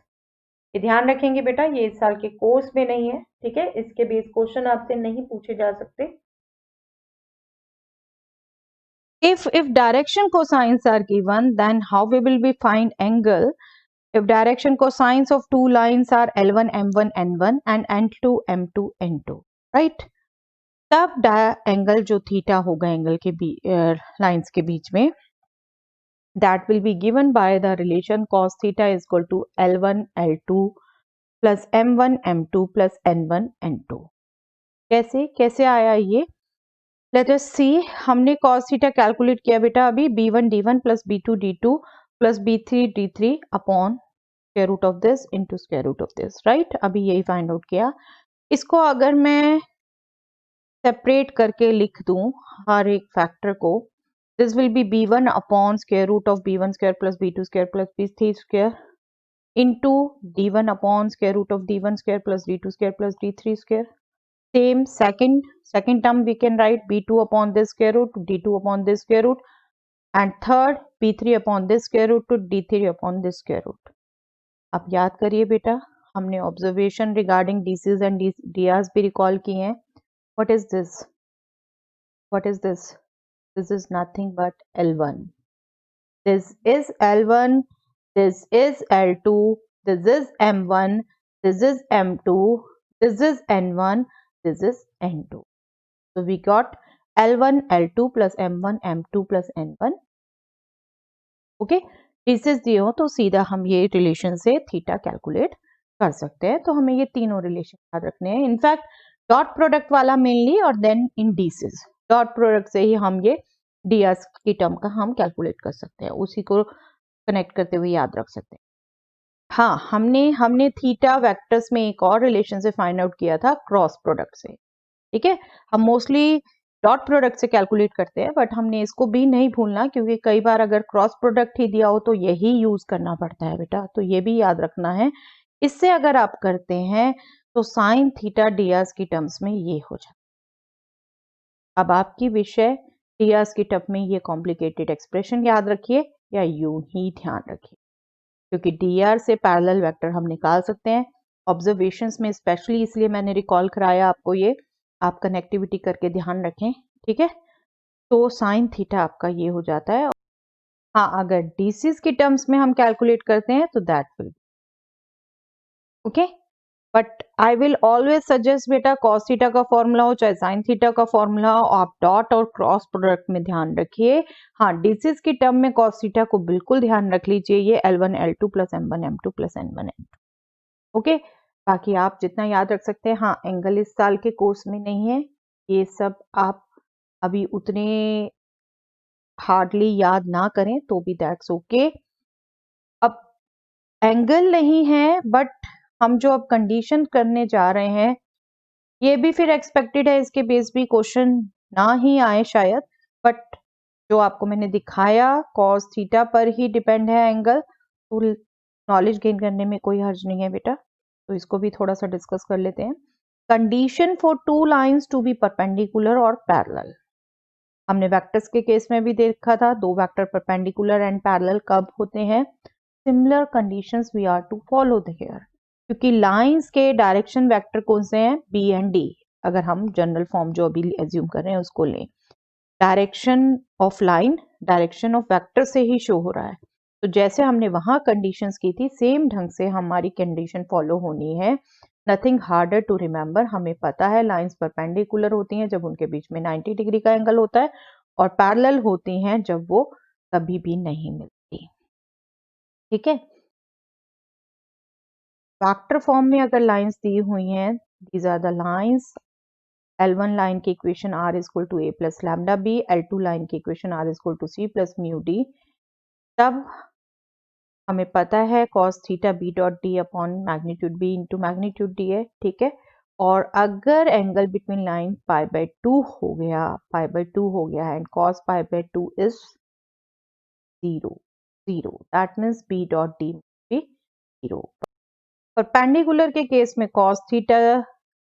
ये ध्यान रखेंगे बेटा, ये इस साल के कोर्स में नहीं है, ठीक है, इसके बेस क्वेश्चन आपसे नहीं पूछे जा सकते। If direction cosines are given, then how we will be find angle if direction cosines of two lines are L1 M1 N1 and N2 M2 N2, right? तब एंगल जो थीटा होगा एंगल के लाइंस के बीच में, that will be given by the relation cos theta is equal to L1 L2 plus M1 M2 plus N1 N2। कैसे आया ये? लेट अस सी, हमने cos थीटा कैलकुलेट किया बेटा अभी b1 d1 plus b2 d2 plus b3 d3 upon square root of this into square root of this, right? अभी यही फाइंड आउट किया। इसको अगर मैं सेपरेट करके लिख दूं हर एक फैक्टर को, this will be b1 upon square root of b1 square plus b2 square plus b3 square into d1 upon square root of d1 square plus d2 square plus d3 square. Same second term we can write b2 upon this square root to d2 upon this square root, and third b3 upon this square root to d3 upon this square root। अब याद करिए बेटा, हमने ऑब्जर्वेशन रिगार्डिंग डीसीज एंड डीआरस भी रिकॉल किए हैं। What is this? This is nothing but L1, this is L1, this is L2, this is M1, this is M2, this is N1, this is N2. So we got L1 L2 plus M1 M2 plus N1। Okay, dishes दिए हो तो सीधा हम ये रिलेशन से थीटा कैलकुलेट कर सकते हैं। तो हमें ये तीनों रिलेशन याद रखने हैं। इनफैक्ट डॉट प्रोडक्ट वाला मेनली, और then in dishes dot product से ही हम ये डीआर की टर्म का हम कैलकुलेट कर सकते हैं, उसी को कनेक्ट करते हुए याद रख सकते हैं। हाँ, हमने थीटा वेक्टर्स में एक और रिलेशन से फाइंड आउट किया था, क्रॉस प्रोडक्ट से, ठीक है। हम मोस्टली डॉट प्रोडक्ट से कैलकुलेट करते हैं, बट हमने इसको भी नहीं भूलना, क्योंकि कई बार अगर क्रॉस प्रोडक्ट ही दिया हो तो यही यूज करना पड़ता है बेटा, तो ये भी याद रखना है। इससे अगर आप करते हैं तो साइन थीटा डीआर की टर्म्स में ये हो जाता है। अब आपकी विषय डीआर की टर्म में ये कॉम्प्लिकेटेड एक्सप्रेशन याद रखिए या यूं ही ध्यान रखिए, क्योंकि डीआर से पैरेलल वेक्टर हम निकाल सकते हैं। ऑब्जर्वेशंस में स्पेशली इसलिए मैंने रिकॉल कराया आपको, ये आप कनेक्टिविटी करके ध्यान रखें, ठीक है। तो साइन थीटा आपका ये हो जाता है। हाँ, अगर डीसीज की टर्म्स में हम कैलकुलेट करते हैं तो that will, okay. But I will always suggest बेटा, कॉस थीटा का फॉर्मूला हो चाहे साइन थीटा का फॉर्मूला हो, आप डॉट और क्रॉस प्रोडक्ट में ध्यान रखिए। हाँ, डीसीज की टर्म में कॉस थीटा को बिल्कुल ध्यान रख लीजिए, ये L1 L2 plus M1 M2 plus N1 N2, okay. बाकी आप जितना याद रख सकते हैं। हाँ, एंगल इस साल के कोर्स में नहीं है, ये सब आप अभी उतने हार्डली याद ना करें तो भी दैट्स ओके। अब एंगल नहीं है, बट हम जो अब कंडीशन करने जा रहे हैं ये भी फिर एक्सपेक्टेड है, इसके बेस भी क्वेश्चन ना ही आए शायद, बट जो आपको मैंने दिखाया कॉस थीटा पर ही डिपेंड है एंगल, तो नॉलेज गेन करने में कोई हर्ज नहीं है बेटा। तो इसको भी थोड़ा सा डिस्कस कर लेते हैं। Condition for two lines to be perpendicular और पैरेलल, हमने वेक्टर्स के केस में भी देखा था, दो वेक्टर परपेंडिकुलर एंड पैरेलल कब होते हैं। Similar conditions we are to follow here, क्योंकि लाइंस के डायरेक्शन वेक्टर कौन से हैं, बी एंड डी। अगर हम जनरल फॉर्म जो अभी एज्यूम कर रहे हैं उसको लें, direction of line direction of vector से ही शो हो रहा है, तो जैसे हमने वहां कंडीशंस की थी सेम ढंग से हमारी कंडीशन फॉलो होनी है। नथिंग हार्डर टू रिमेंबर, हमें पता है लाइंस परपेंडिकुलर होती हैं जब उनके बीच में 90 डिग्री का एंगल होता है, और पैरेलल होती हैं जब वो कभी भी नहीं मिलती, ठीक है। वेक्टर फॉर्म में अगर लाइंस दी हुई हैं, these are the lines. L1 line की equation R is equal to A plus lambda B, L2 line की equation R is equal to C plus mu D. तब हमें पता है cos theta B dot D upon magnitude B into magnitude D है, ठीक है। और अगर angle between line pi by 2 हो गया, पाई बाय 2 हो गया and cos pi by 2 is 0, that means B dot D भी 0। परपेंडिकुलर के केस में cos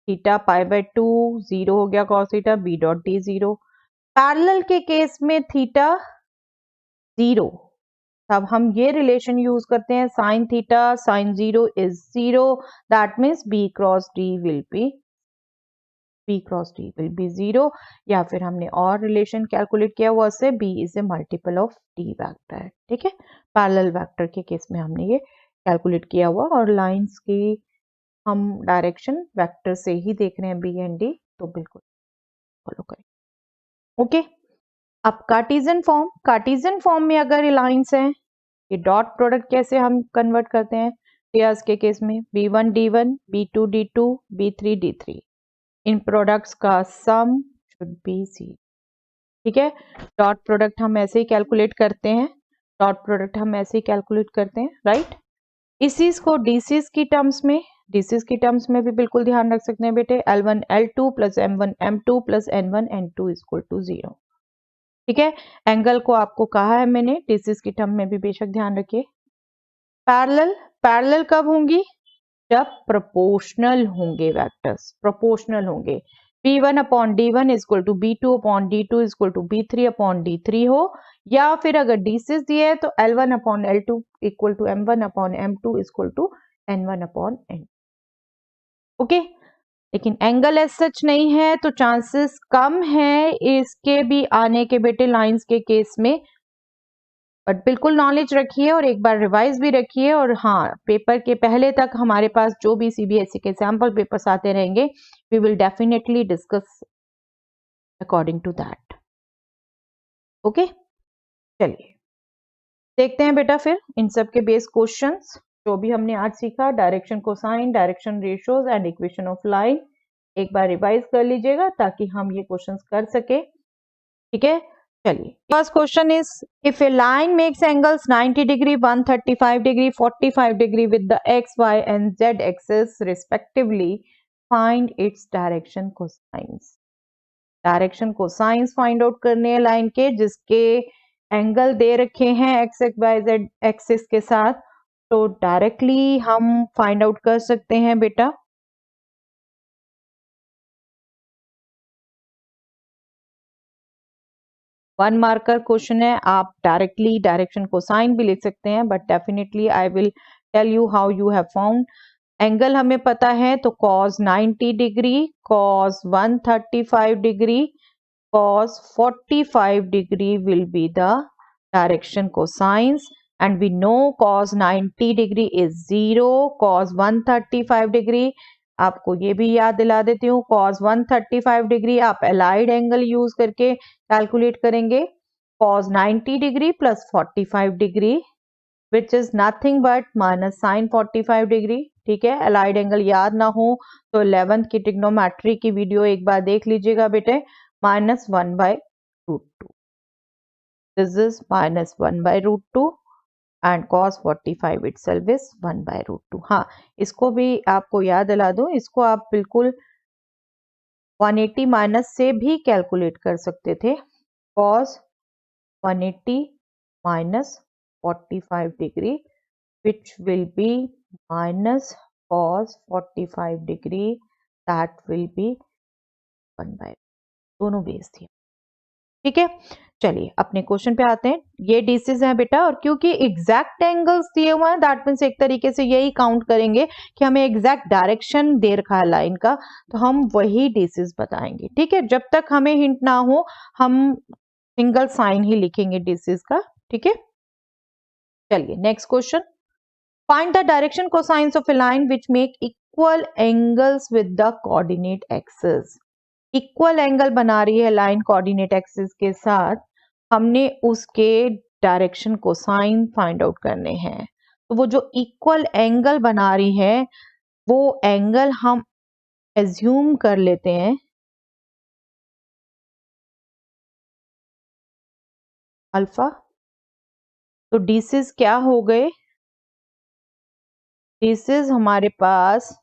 थीटा पाई बाय 2 0 हो गया, cos theta B dot D 0। Parallel के केस में थीटा 0 तब हम ये रिलेशन यूज करते हैं, sine theta sine 0 is 0, that means b cross d will be 0। या फिर हमने और रिलेशन कैलकुलेट किया हुआ से b is a multiple of d vector, ठीक है। पैरेलल वेक्टर के केस में हमने ये कैलकुलेट किया हुआ, और लाइंस की हम डायरेक्शन वेक्टर से ही देख रहे हैं बी एंड डी, तो बिल्कुल फॉलो करें। ओके, अब कार्टेशियन फॉर्म में अगर लाइंस हैं, ये डॉट प्रोडक्ट कैसे हम कन्वर्ट करते हैं, पेयर्स के केस में b1 d1 b2 d2 b3 d3, इन प्रोडक्ट्स का सम शुड बी 0, ठीक है। डॉट प्रोडक्ट हम ऐसे ही कैलकुलेट करते हैं, राइट। इसीज को डीसीज की टर्म्स में भी बिल्कुल ध्यान रख सकते हैं बेटे, L1 L2 plus M1 M2 plus N1 N2 equal to 0, ठीक है। एंगल को आपको कहा है मैंने, डीसीज की टर्म में भी बेशक ध्यान रखिए। पैरेलल कब होंगी, जब प्रोपोर्शनल होंगे, वेक्टर्स प्रोपोर्शनल होंगे, b1 upon d1 equal to b2 upon d2 equal to b3 upon d3 हो, या फिर अगर डीसीज दिए है तो L1 upon L2 equal to M1 upon M2 equal to N1 upon N, okay. लेकिन एंगल एज सच नहीं है तो चांसेस कम है इसके भी आने के बेटे लाइंस के केस में, बट बिल्कुल नॉलेज रखिए और एक बार रिवाइज भी रखिए। और हाँ, पेपर के पहले तक हमारे पास जो भी सीबीएसई के सैंपल पेपर्स आते रहेंगे, we will definitely discuss according to that, okay. चलिए देखते हैं बेटा फिर इन सब के बेस क्वेश्चंस जो भी हमने आज सीखा, direction cosine, direction ratios and equation of line, एक बार रिवाइज कर लीजिएगा ताकि हम ये क्वेश्चंस कर सके, ठीक है। चलिए, first question is, if a line makes angles 90 degree 135 degree 45 degree with the x Y and Z axis respectively, find its direction cosines. Direction cosines find out करने हैं लाइन के जिसके एंगल दे रखे हैं एक्स वाई जेड एक्सिस के साथ, तो डायरेक्टली हम फाइंड आउट कर सकते हैं बेटा। वन मार्कर क्वेश्चन है, आप डायरेक्टली डायरेक्शन कोसाइन भी लिख सकते हैं, but definitely I will tell you how you have found. Angle हमें पता है तो cos 90 degree, cos 135 degree, cos 45 degree will be the direction cosines, and we know cos 90 degree is 0, cos 135 degree आपको ये भी याद दिला देती हूँ, cos 135 डिग्री आप एलाइड एंगल यूज करके कैलकुलेट करेंगे, cos 90 degree plus 45 degree which is nothing but minus sine 45 degree, ठीक है। अलाइड एंगल याद ना हो तो 11th की ट्रिग्नोमेट्री की वीडियो एक बार देख लीजिएगा बेटे, -1/√2, this is -1/√2 and cos 45 itself is 1/√2। हाँ, इसको भी आपको याद दिला दूं, इसको आप बिल्कुल 180 माइनस से भी कैलकुलेट कर सकते थे, cos 180 minus 45 degree which will be minus cos 45 degree, that will be 1/, दोनों बेस थी, ठीक है। चलिए अपने क्वेश्चन पे आते हैं, ये डीसीज है बेटा, और क्योंकि एग्जैक्ट एंगल्स दिए हुए हैं दैट मीन्स एक तरीके से यही काउंट करेंगे कि हमें एग्जैक्ट डायरेक्शन दे रखा है लाइन का, तो हम वही डीसीज बताएंगे, ठीक है। जब तक हमें हिंट ना हो हम सिंगल साइन ही लिखेंगे डीसीज का, ठीक है। चलिए next question, find the direction cosines of a line which make equal angles with the coordinate axis. Equal angle बना रही है लाइन कोऑर्डिनेट एक्सिस के साथ, हमने उसके डायरेक्शन कोसाइन फाइंड आउट करने हैं, तो वो जो इक्वल एंगल बना रही है वो एंगल हम एज्यूम कर लेते हैं अल्फा। तो डीसीज क्या हो गए, डीसीज हमारे पास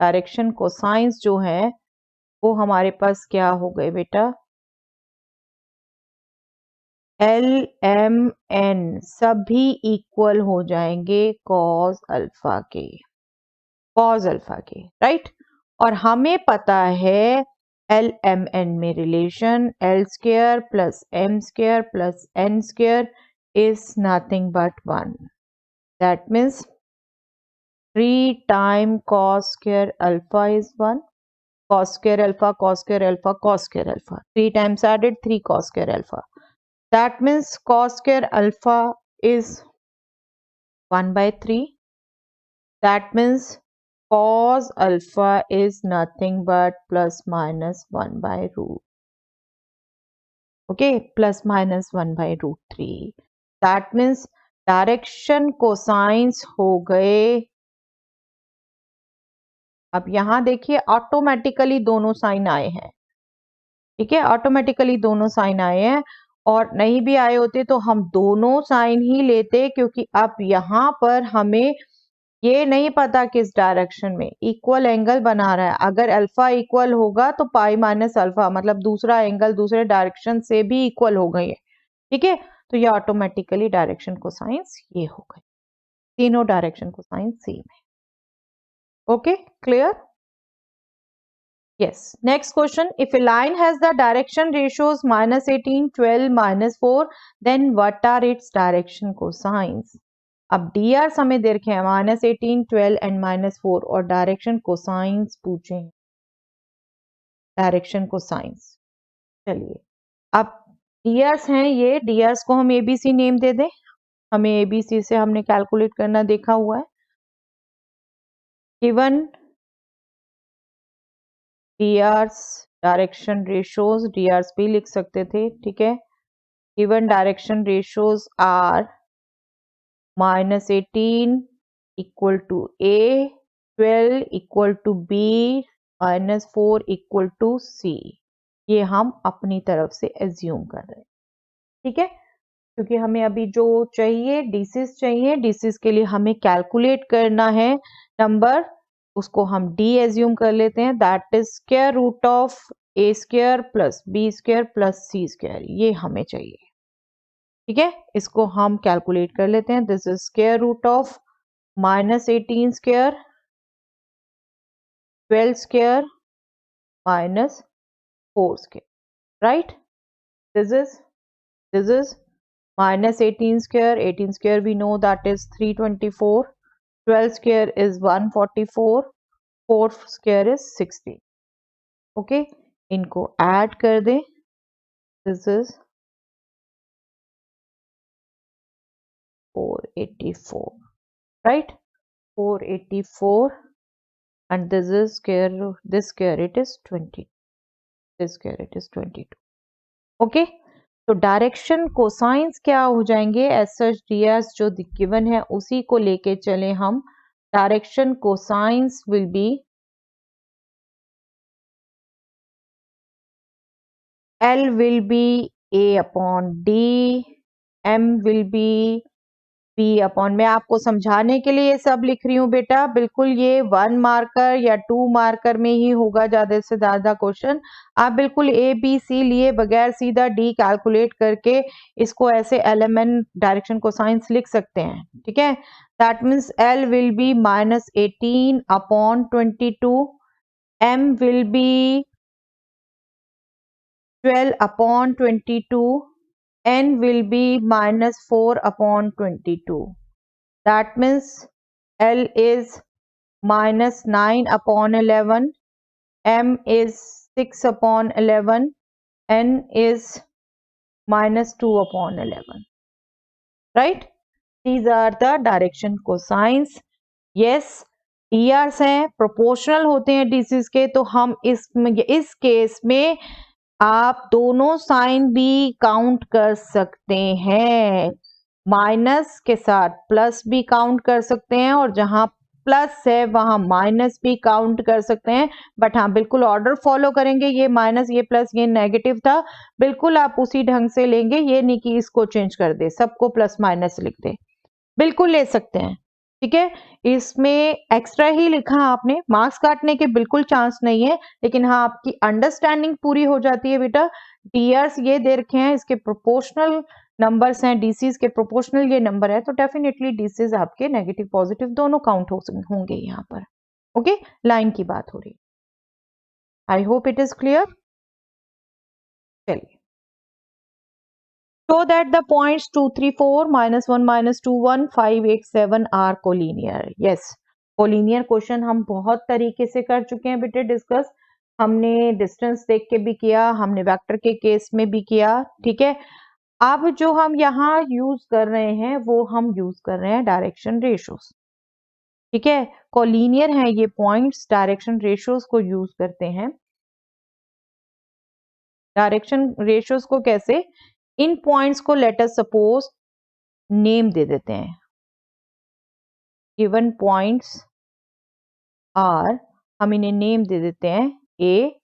डायरेक्शन कोसाइंस जो है वो हमारे पास क्या हो गए बेटा, एल एम एन सभी इक्वल हो जाएंगे कॉस अल्फा के, राइट। और हमें पता है एल एम एन में relation L square plus M square plus N square is nothing but 1. That means 3 times cos square alpha is 1. Cos square alpha, cos square alpha, cos square alpha. 3 times added 3 cos square alpha. That means cos square alpha is 1 by 3. That means cos alpha is nothing but plus minus 1 by root. Okay, plus minus 1 by root 3. That means direction cosines हो गए. अब यहां देखिए ऑटोमेटिकली दोनों साइन आए हैं. ठीक है, ऑटोमेटिकली दोनों साइन आए हैं. और नहीं भी आए होते तो हम दोनों साइन ही लेते, क्योंकि अब यहां पर हमें ये नहीं पता किस डायरेक्शन में इक्वल एंगल बना रहा है. अगर अल्फा इक्वल होगा तो पाई माइनस अल्फा मतलब दूसरा एंगल दूसरे डायरेक्शन से भी इक्वल हो गई है. ठीक है, तो ये ऑटोमेटिकली डायरेक्शन कोसाइंस ये हो गई. तीनों डायरेक्शन कोसाइंस सेम है. Okay, clear? Yes. Next question. If a line has the direction ratios minus 18, 12, minus 4, then what are its direction cosines? अब DRs हमें दे रखे हैं minus 18, 12 and minus 4 और direction cosines पूछे हैं. Direction cosines. चलिए, अब DRs हैं ये. DRs को हम ABC नेम दे दें. हमें ABC से हमने कैलकुलेट करना देखा हुआ है. Given DRs direction ratios, DRs भी लिख सकते थे. ठीक है, given direction ratios are minus 18 equal to A, 12 equal to B, minus 4 equal to C. ये हम अपनी तरफ से एज्यूम कर रहे हैं. ठीक है, क्योंकि हमें अभी जो चाहिए डीसीज चाहिए, डीसीज के लिए हमें कैलकुलेट करना है नंबर, उसको हम डी एज्यूम कर लेते हैं. That is square root of a square plus b square plus c square. ये हमें चाहिए. ठीक है, इसको हम कैलकुलेट कर लेते हैं. This is square root of minus 18 square, 12 square minus 4 square. Right, this is minus 18 square. 18 square we know that is 324. 12 square is 144. 4 square is 60. Okay, इनको add कर दें. This is 484. Right, 484 and this is square, this square it is 20. This square it is 22. Okay, तो डायरेक्शन कोसाइंस क्या हो जाएंगे? एज सच डीआरस जो गिवन है उसी को लेके चले हम. Direction cosines will be L will be A upon D, M will be B upon. मैं आपको समझाने के लिए ये सब लिख रही हूँ बेटा. बिल्कुल ये 1 मार्कर या 2 मार्कर में ही होगा ज्यादा से ज्यादा क्वेश्चन. आप बिल्कुल A B C लिए बगैर सीधा D कैलकुलेट करके इसको ऐसे LMN डायरेक्शन कोसाइंस लिख सकते हैं. ठीक है, that means L will be minus 18 upon 22, M will be 12 upon 22, n will be minus 4 upon 22. That means L is minus 9 upon 11, M is 6 upon 11, n is minus 2 upon 11. Right? These are the direction cosines. Yes, DRs हैं, प्रोपोर्शनल होते हैं DCs के, तो हम इस केस में आप दोनों साइन भी काउंट कर सकते हैं. माइनस के साथ प्लस भी काउंट कर सकते हैं और जहां प्लस है वहां माइनस भी काउंट कर सकते हैं. बट हाँ, बिल्कुल ऑर्डर फॉलो करेंगे. ये माइनस, ये प्लस, ये नेगेटिव था, बिल्कुल आप उसी ढंग से लेंगे. ये नहीं कि इसको चेंज कर दे, सबको प्लस माइनस लिख दे. बिल्कुल ले सकते हैं. ठीक है, इसमें एक्स्ट्रा ही लिखा आपने, मार्क्स काटने के बिल्कुल चांस नहीं है. लेकिन हाँ, आपकी अंडरस्टैंडिंग पूरी हो जाती है बेटा. डीआरस ये दे रखे हैं, इसके प्रोपोर्शनल नंबर्स हैं, डीसीज के प्रोपोर्शनल ये नंबर है, तो डेफिनेटली डीसीज आपके नेगेटिव पॉजिटिव दोनों काउंट होंगे यहाँ पर. ओके, लाइन की बात हो रही. I hope it is clear. चलिए, show that the points 2 3 4 -1 -2 1 5 8 7 are collinear. Yes, collinear question हम बहुत तरीके से कर चुके हैं बेटे डिस्कस। हमने डिस्टेंस देख के भी किया, हमने वेक्टर के केस में भी किया, ठीक है। अब जो हम यहाँ यूज कर रहे हैं वो हम यूज कर रहे हैं डायरेक्शन रेशियोज, ठीक है। कोलिनियर है ये पॉइंट्स, डायरेक्शन रेशियोज को यूज करते हैं। डायरेक्शन रेशियोज को कैसे, इन पॉइंट्स को लेट अस सपोज नेम दे देते हैं। गिवन पॉइंट्स आर, हम इन्हें नेम दे देते हैं। ए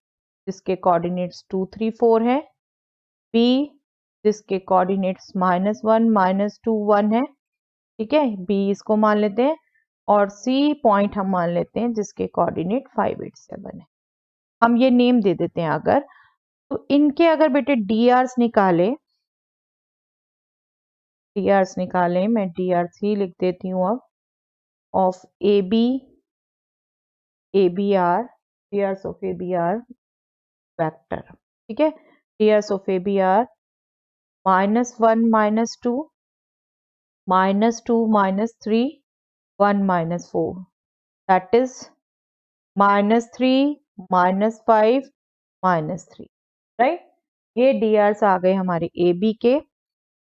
जिसके कोऑर्डिनेट्स 2 3 4 है, बी जिसके कोऑर्डिनेट्स -1 -2 1 है, ठीक है, बी इसको मान लेते हैं। और सी पॉइंट हम मान लेते हैं जिसके कोऑर्डिनेट 5 8 7 है। हम ये नेम दे देते हैं। अगर तो इनके अगर बेटे डी आर्स निकाले, मैं डी आर सी लिख देती हूँ अब, of A B R, D Rs of A B R vector, ठीक है। D Rs of A B R -1 -2 -2 -3 1 -4, that is -3 -5 -3, right. ये डी आर्स आ गए हमारे ए बी के।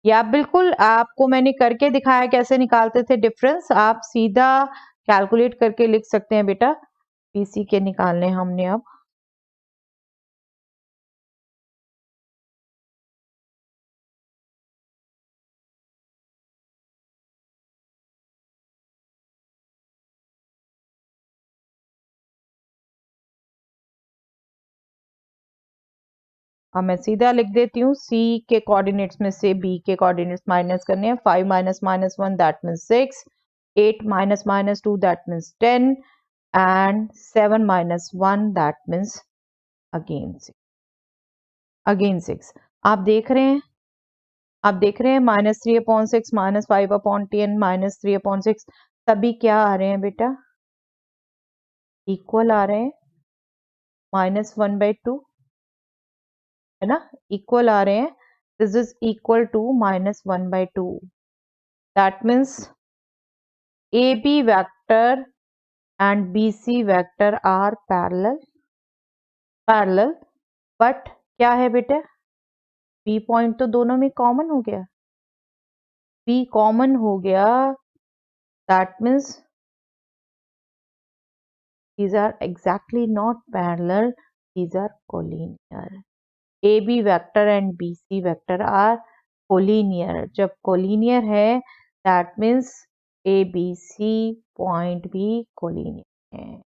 या बिल्कुल आपको मैंने करके दिखाया कैसे निकालते थे डिफरेंस, आप सीधा कैलकुलेट करके लिख सकते हैं बेटा। पीसी के निकालने हमने अब। मैं सीधा लिख देती हूँ, सी के कोऑर्डिनेट्स में से बी के कोऑर्डिनेट्स माइनस करने हैं। 5 -1 that means 6, 8 -2 that means 10 and 7 -1 that means again 6। आप देख रहे हैं, -3/6 -5/10 -3/6 सभी क्या आ रहे हैं बेटा, इक्वल आ रहे हैं। -1/2 है ना, इक्वल आ रहे हैं। This is equal to -1/2, that means A B vector and B C vector are parallel, but क्या है बेटा, बी पॉइंट तो दोनों में कॉमन हो गया, बी कॉमन हो गया, that means these are exactly not parallel, these are collinear. AB vector and BC vector are collinear. जब collinear है that means ABC point भी collinear है,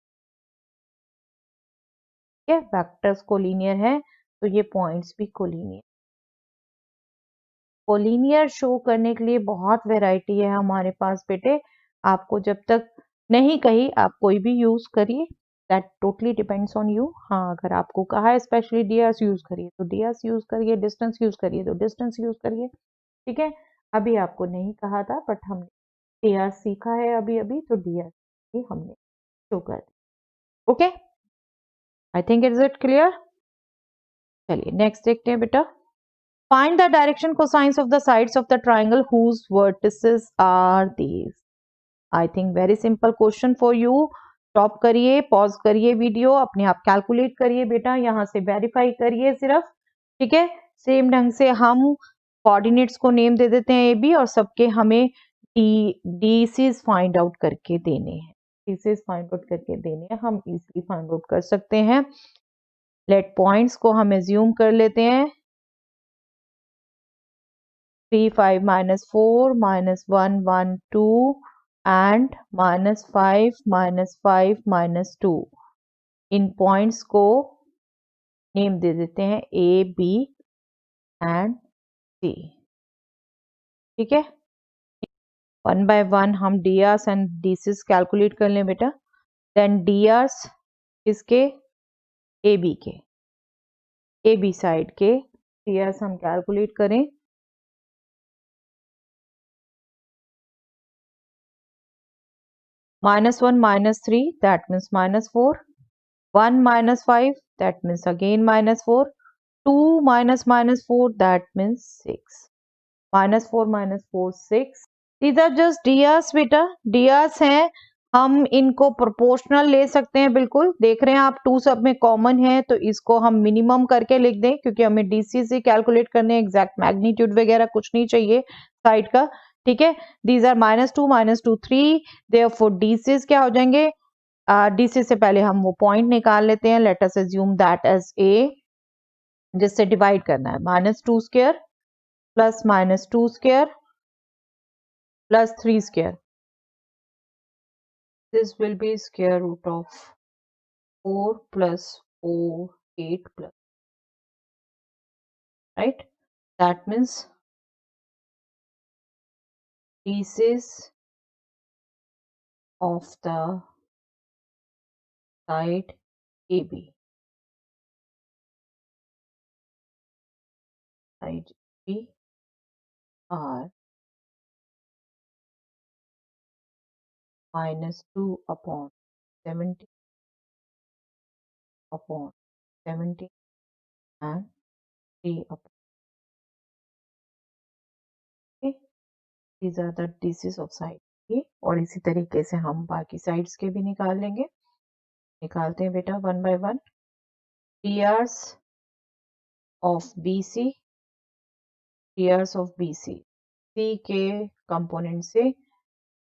ठीक है। vectors collinear है तो ये points भी collinear। collinear शो करने के लिए बहुत वैरायटी है हमारे पास बेटे, आपको जब तक नहीं कही आप कोई भी यूज करिए, that totally depends on you. हाँ, अगर आपको कहा है स्पेशली डीआर्स यूज करिए तो डीआर्स यूज करिए, डिस्टेंस यूज करिए तो डिस्टेंस यूज करिए, ठीक है। अभी आपको नहीं कहा था बट हमने डीआर सीखा है अभी अभी, तो डीआर ही हमने शो कर दिया। Okay, I think is it clear. चलिए नेक्स्ट देखते हैं बेटा। Find the direction cosines of the sides of the triangle whose vertices are these. I think very simple question for you. Stop करिए, पॉज करिए वीडियो, अपने आप कैलकुलेट करिए बेटा, यहाँ से वेरीफाई करिए सिर्फ, ठीक है। सेम ढंग से हम कोऑर्डिनेट्स को नेम दे देते हैं ए बी, और सबके हमें डीसीज फाइंड आउट करके देने हैं, डीसीज फाइंड आउट करके देने हैं, हम इजीली फाइंड आउट कर सकते हैं। लेट पॉइंट्स को हम एज्यूम कर लेते हैं, 3 5 -4 -1 1 2 and -5 -5 -2। इन पॉइंट्स को नेम दे देते हैं ए बी एंड सी, ठीक है। 1 by 1 हम D Rs and DCs calculate कर लें बेटा। देन डी आर्स इसके ए बी साइड के डी आर्स हम कैलकुलेट करें। -1 -3 that means -4, 1 -5 that means again -4, 2 minus minus 4, that means 6. Minus 4 minus 4, 6. These are just DRs बेटा, DRs हैं, हम इनको प्रोपोर्शनल ले सकते हैं, बिल्कुल देख रहे हैं आप, 2 सब में कॉमन है तो इसको हम मिनिमम करके लिख दें, क्योंकि हमें डीसी से कैलकुलेट करने एग्जैक्ट मैग्नीट्यूड वगैरह कुछ नहीं चाहिए साइड का, ठीक है। दीज आर -2 3, देयरफॉर डीसीज क्या हो जाएंगे, डीसी से पहले हम वो पॉइंट निकाल लेते हैं, let us assume that as A, जिससे डिवाइड करना है, -2 square plus -2 square plus 3 square. This will be square root of 4 plus 4, 8 plus, right? That means pieces of the side AB. Side B are -2 upon 70 upon 70 and 3 upon. Okay? These are the DCs of side B. और इसी तरीके से हम बाकी साइड्स के भी निकाल लेंगे। निकालते हैं बेटा one by one. PRs of BC, PRs of BC, C के कंपोनेंट से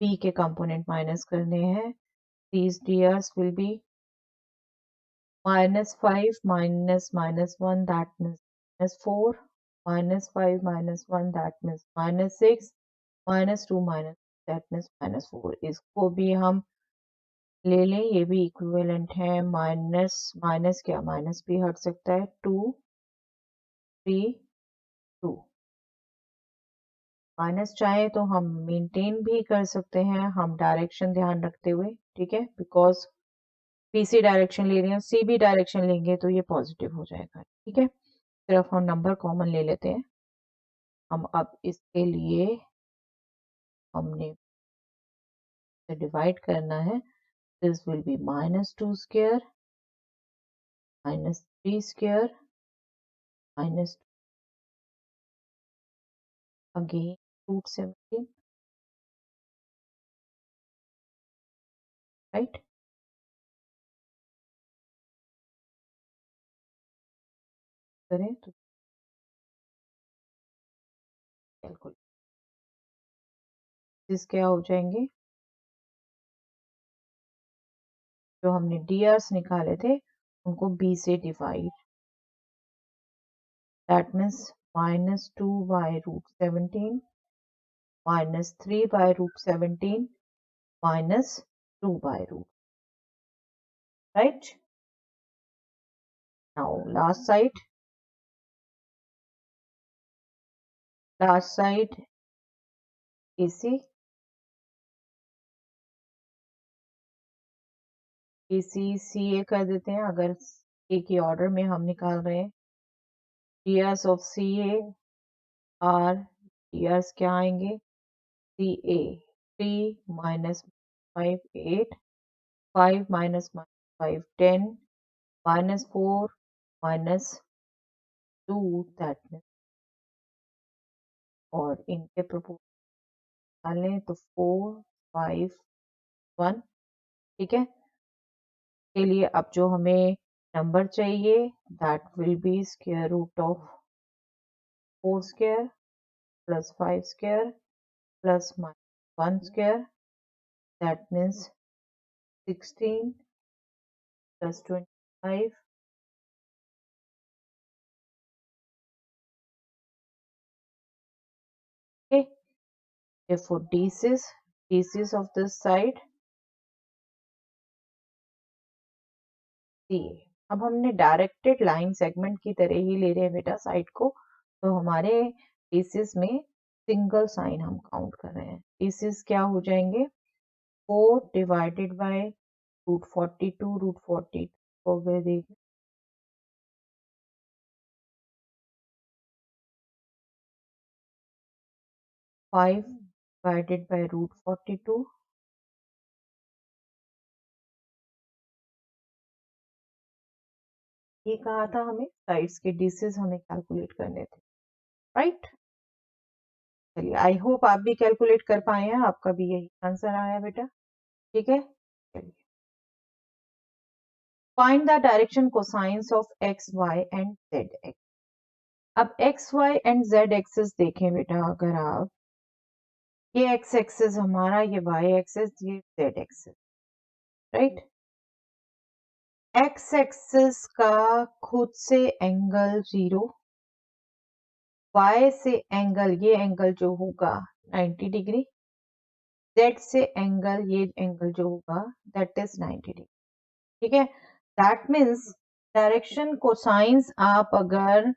B के कंपोनेंट माइनस करने हैं। These DRs will be -5 minus -1, that means -4, -5 minus 1, that means -6, -2 minus, that means -4। इसको भी हम ले लें, ये भी इक्विवेलेंट है, माइनस माइनस क्या, माइनस भी हट सकता है, 2 3 2। माइनस चाहे तो हम मेंटेन भी कर सकते हैं, हम डायरेक्शन ध्यान रखते हुए, ठीक है, बिकॉज पीसी डायरेक्शन ले रहे हैं, सी भी डायरेक्शन लेंगे तो ये पॉजिटिव हो जाएगा, ठीक है। सिर्फ हम नंबर कॉमन ले लेते हैं। हम अब इसके लिए हमने डिवाइड करना है, this will B -2 square -3 square minus again √17, right. करें तो कैलकुलेट दिस क्या हो जाएंगे, जो हमने डीआरस निकाले थे उनको बी से divide, that means -2 by √17 -3 by √17 -2 by √, right? Now last side AC CA कर देते हैं, अगर एक ही ऑर्डर में हम निकाल रहे हैं। DRs of CA are, DRs क्या आएंगे, CA 3 minus 5 8, 5 minus 5 10, -4 -2, that means, और इनके प्रोपोर्शन डालें तो 4 5 1, ठीक है। के लिए अब जो हमें नंबर चाहिए, that will be square root of 4 square plus 5 square plus -1 square, that means 16 plus 25 okay. Therefore DCs of this side CA। अब हमने डायरेक्टेड लाइन सेगमेंट की तरह ही ले रहे हैं बेटा साइड को, तो हमारे DCs में सिंगल साइन हम काउंट कर रहे हैं। DCs क्या हो जाएंगे, 4 डिवाइडेड बाय √42, √42 हो गए, देखिए 5 divided by √42, ये कहा था हमें साइड्स के डिसेस हमें कैलकुलेट करने थे, राइट। चलिए, आई होप आप भी कैलकुलेट कर पाए हैं, आपका भी यही आंसर आया बेटा, ठीक है। चलिए, find the direction cosines of X Y and Z X. अब X Y and Z axis देखें बेटा, अगर आप, ये एक्स एक्सिस हमारा, ये वाई एक्सिस, ये Z axis, right. X axis का खुद से एंगल 0, वाई से एंगल, ये एंगल जो होगा 90 डिग्री, जेड से एंगल, ये एंगल जो होगा दैट इज 90 डिग्री, ठीक है। दैट मीन्स डायरेक्शन कोसाइंस आप अगर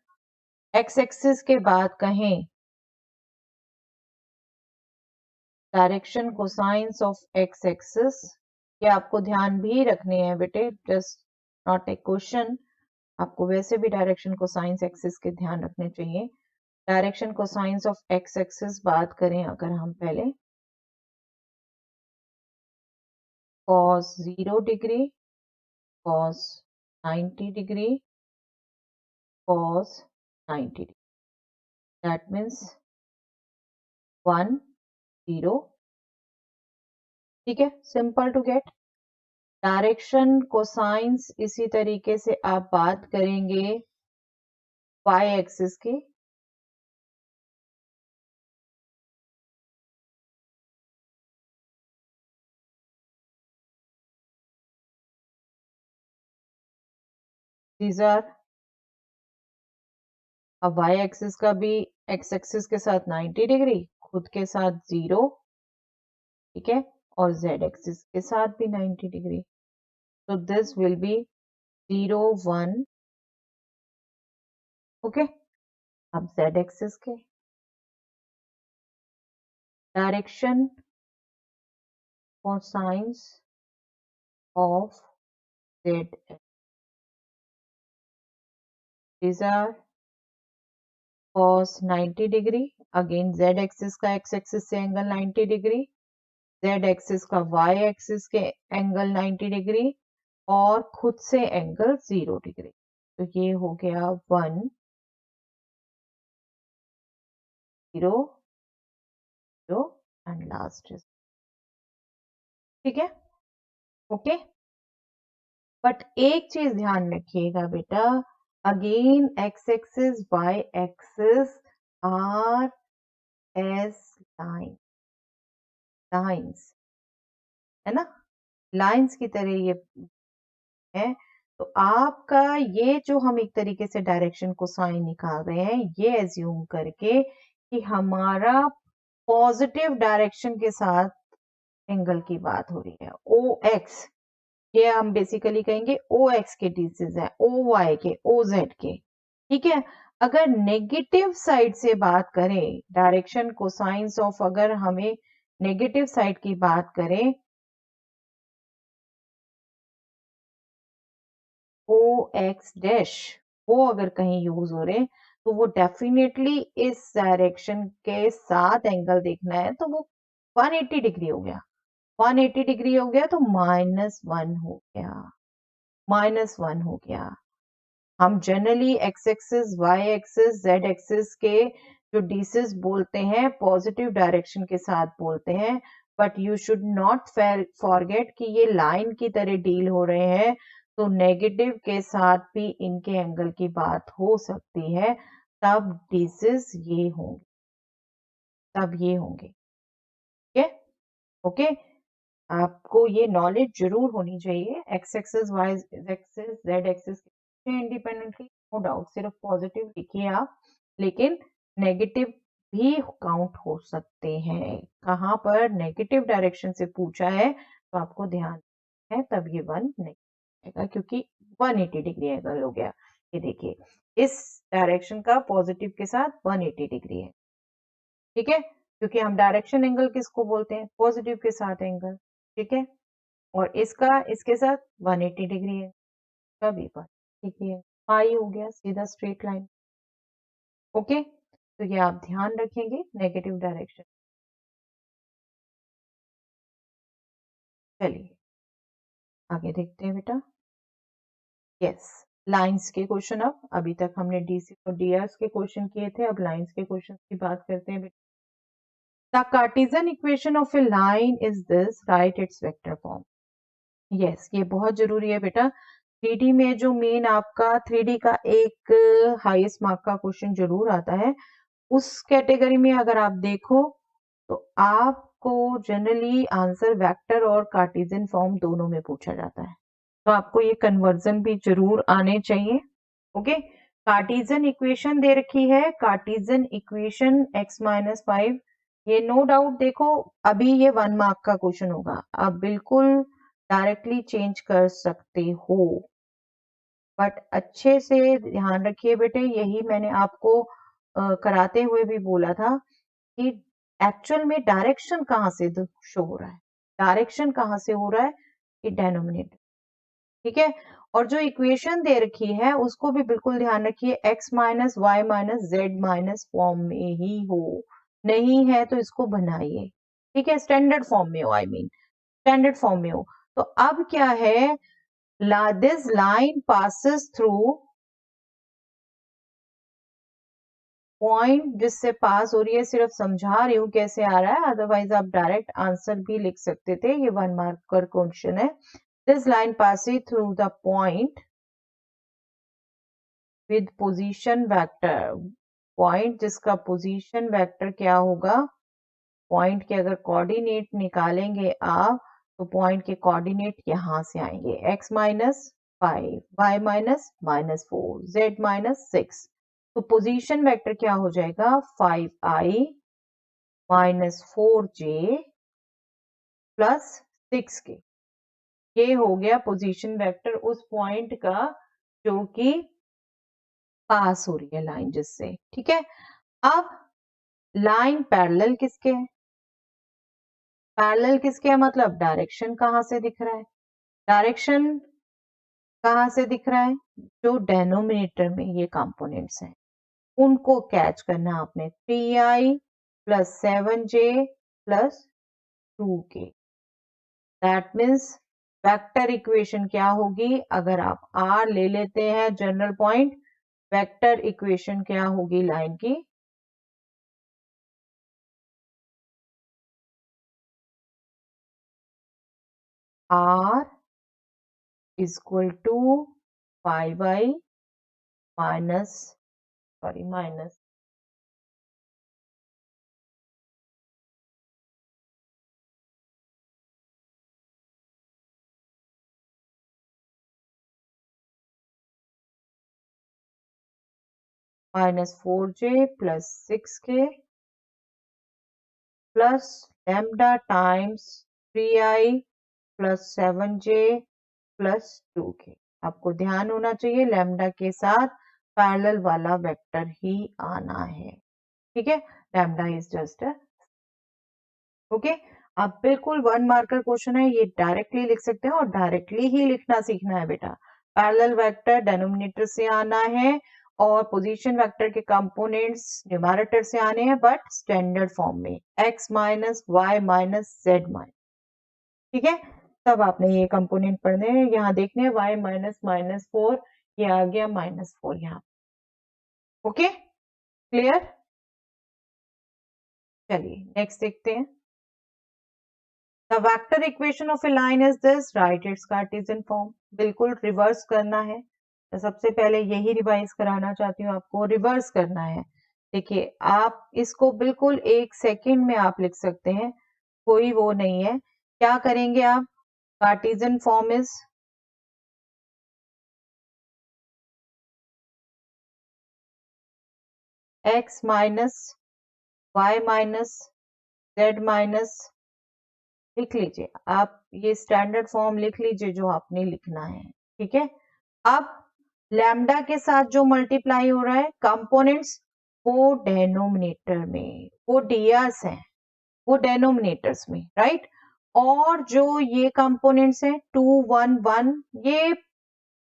एक्स एक्सिस के बाद कहें, direction cosines of x axis, ये आपको ध्यान भी रखने हैं बेटे, जस्ट नॉट ए क्वेश्चन, आपको वैसे भी डायरेक्शन कोसाइंस एक्सिस के ध्यान रखने चाहिए। Direction cosines of x axis बात करें अगर हम पहले, cos 0 degree, cos 90 degree, cos 90 degree, that means 1 0, ठीक है, simple to get. Direction cosines इसी तरीके से आप बात करेंगे वाई एक्सिस की, दीज आर, अब वाई एक्सिस का भी एक्स एक्सिस के साथ 90 डिग्री, खुद के साथ 0, ठीक है, और जेड एक्सिस के साथ भी 90 डिग्री, तो दिस विल बी 0 1, ओके। अब जेड एक्सिस के direction cosines of Z, these are cos 90 degree, again Z axis का एक्स एक्सिस से एंगल 90 डिग्री, जेड एक्सिस का वाई एक्सिस के एंगल 90 डिग्री, और खुद से एंगल 0 डिग्री, तो ये हो गया 1 0 0 एंड लास्ट इज, ठीक है, ओके। बट एक चीज ध्यान रखिएगा बेटा, again x axis y axis are as line, lines, है ना, लाइंस की तरह ये है। तो आपका ये जो हम एक तरीके से डायरेक्शन को साइन निकाल रहे हैं, ये एज्यूम करके कि हमारा पॉजिटिव डायरेक्शन के साथ एंगल की बात हो रही है, ओ एक्स, ये हम बेसिकली कहेंगे ओ एक्स के डिसेज है, ओ वाई के, ओ जेड के, ठीक है। अगर नेगेटिव साइड से बात करें, डायरेक्शन कोसाइंस ऑफ, अगर हमें नेगेटिव साइड की बात करें, ओ एक्स डैश, वो अगर कहीं यूज हो रहे हैं, तो वो डेफिनेटली इस डायरेक्शन के साथ एंगल देखना है, तो वो 180 डिग्री हो गया, 180 डिग्री हो गया, तो -1 हो गया, -1 हो गया। हम generally x axis, y axis, z axis के जो डिसेस बोलते हैं पॉजिटिव डायरेक्शन के साथ बोलते हैं, but you should not forget कि ये लाइन की तरह डील हो रहे हैं, तो नेगेटिव के साथ भी इनके एंगल की बात हो सकती है, तब डिसेस ये होंगे, तब ये होंगे, ठीक है, ओके। आपको ये नॉलेज जरूर होनी चाहिए, x axis, y axis, z axis independently, no doubt, सिर्फ पॉजिटिव लिखिए आप, लेकिन नेगेटिव भी काउंट हो सकते हैं, कहाँ पर नेगेटिव डायरेक्शन से पूछा है तो आपको ध्यान है, तब ये 1 नहीं आएगा, क्योंकि 180 डिग्री एंगल हो गया, ये देखिए इस डायरेक्शन का पॉजिटिव के साथ 180 डिग्री है, ठीक है, क्योंकि हम डायरेक्शन एंगल किसको बोलते हैं, पॉजिटिव के साथ एंगल, ठीक है, और इसका इसके साथ 180 डिग्री है, कभी पर, ठीक है, पाई हो गया सीधा स्ट्रेट लाइन, ओके। तो ये आप ध्यान रखेंगे नेगेटिव डायरेक्शन। चलिए आगे देखते हैं बेटा, यस, लाइंस के क्वेश्चन, अब अभी तक हमने डीसी और डीआरस के क्वेश्चन किए थे, अब लाइंस के क्वेश्चन की बात करते हैं। The Cartesian equation of a line is this, right it's vector form. Yes, ये बहुत जरूरी है बेटा। 3D में जो मेन आपका 3D का एक हाईएस्ट मार्क का क्वेश्चन जरूर आता है, उस कैटेगरी में अगर आप देखो तो आपको जनरली आंसर वेक्टर और कार्टेशियन फॉर्म दोनों में पूछा जाता है, तो आपको ये कन्वर्जन भी जरूर आने चाहिए। ओके, कार्टेशियन इक्वेशन दे रखी है, कार्टेशियन इक्वेशन x-5, ये नो डाउट देखो अभी ये 1 मार्क का क्वेश्चन होगा, आप बिल्कुल डायरेक्टली चेंज कर सकते हो, बट अच्छे से ध्यान रखिए बेटे, यही मैंने आपको कराते हुए भी बोला था कि एक्चुअल में डायरेक्शन कहाँ से शो हो रहा है, डायरेक्शन कहाँ से हो रहा है, कि डेनोमिनेटर। ठीक है, और जो इक्वेशन दे रखी है उसको भी बिल्कुल ध्यान रखिए, x-y-z- फॉर्म में ही हो, नहीं है तो इसको बनाइए। ठीक है, स्टैंडर्ड फॉर्म में हो, आई मीन स्टैंडर्ड फॉर्म में हो। तो अब क्या है, this line passes through point जिससे पास हो रही है, सिर्फ समझा रही हूँ कैसे आ रहा है, अदरवाइज आप डायरेक्ट आंसर भी लिख सकते थे, ये 1 मार्क का क्वेश्चन है। This line passing through the point with position vector, point जिसका पोजीशन वेक्टर क्या होगा, पॉइंट के अगर कोऑर्डिनेट निकालेंगे आप तो पॉइंट के कोऑर्डिनेट यहां से आएंगे, x-5, y-4, z-6, तो पोजीशन वेक्टर क्या हो जाएगा, 5i -4j प्लस 6k, ये हो गया पोजीशन वेक्टर उस पॉइंट का जो कि पास हो रही है लाइन जिससे। ठीक है, अब लाइन पैरेलल किसके है, पैरेलल किसके है मतलब डायरेक्शन कहां से दिख रहा है, डायरेक्शन कहां से दिख रहा है, जो डेनोमिनेटर में ये कंपोनेंट्स हैं उनको कैच करना आपने, 3i plus 7j plus 2k, that means vector equation क्या होगी, अगर आप r ले लेते हैं जनरल पॉइंट, वेक्टर इक्वेशन क्या होगी लाइन की, r is equal to 5i minus minus -4j plus 6k plus lambda times 3i plus 7j plus 2k। आपको ध्यान होना चाहिए लैम्डा के साथ पैरेलल वाला वेक्टर ही आना है। ठीक है, लैम्डा इज जस्ट ओके। आप बिल्कुल 1 मार्कर क्वेश्चन है, ये डायरेक्टली लिख सकते हैं और डायरेक्टली ही लिखना सीखना है बेटा। पैरेलल वेक्टर डिनोमिनेटर से आना है और पोजीशन वेक्टर के कंपोनेंट्स न्यूमरेटर से आने हैं, बट स्टैंडर्ड फॉर्म में x minus y minus z minus. ठीक है, तब आपने ये कंपोनेंट पढ़ने हैं, यहाँ देखने हैं y -4, ये आ गया -4 यहाँ। ओके, क्लियर, चलिए नेक्स्ट देखते हैं। The vector equation of a line is this, right it's Cartesian form, बिल्कुल रिवर्स करना है, तो सबसे पहले यही रिवाइज कराना चाहती हूँ आपको, रिवर्स करना है। देखिए आप इसको बिल्कुल 1 सेकेंड में आप लिख सकते हैं, कोई वो नहीं है। क्या करेंगे आप, Cartesian form is x minus y minus z minus, लिख लीजिए आप, ये स्टैंडर्ड फॉर्म लिख लीजिए जो आपने लिखना है। ठीक है, अब लैम्डा के साथ जो मल्टीप्लाई हो रहा है कंपोनेंट्स, वो डेनोमिनेटर में, वो डीआरस हैं, वो डेनोमिनेटर्स में, राइट। और जो ये कंपोनेंट्स हैं 2 1 1, ये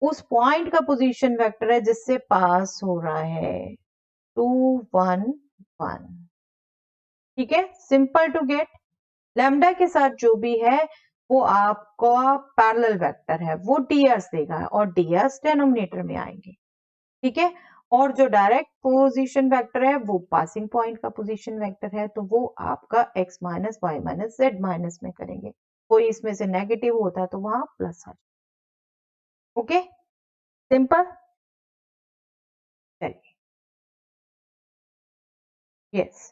उस पॉइंट का पोजीशन वेक्टर है जिससे पास हो रहा है, 2 1 1। ठीक है, सिंपल टू गेट। लैम्डा के साथ जो भी है वो आपका पैरेलल वेक्टर है, वो डीएस देगा और डीएस डिनोमिनेटर में आएंगे, ठीक है। और जो डायरेक्ट पोजीशन वेक्टर है वो पासिंग पॉइंट का पोजीशन वेक्टर है, तो वो आपका x minus y minus z minus में करेंगे, कोई इसमें से नेगेटिव होता है तो वहां प्लस आ जाए। Okay, simple. चलिए, yes,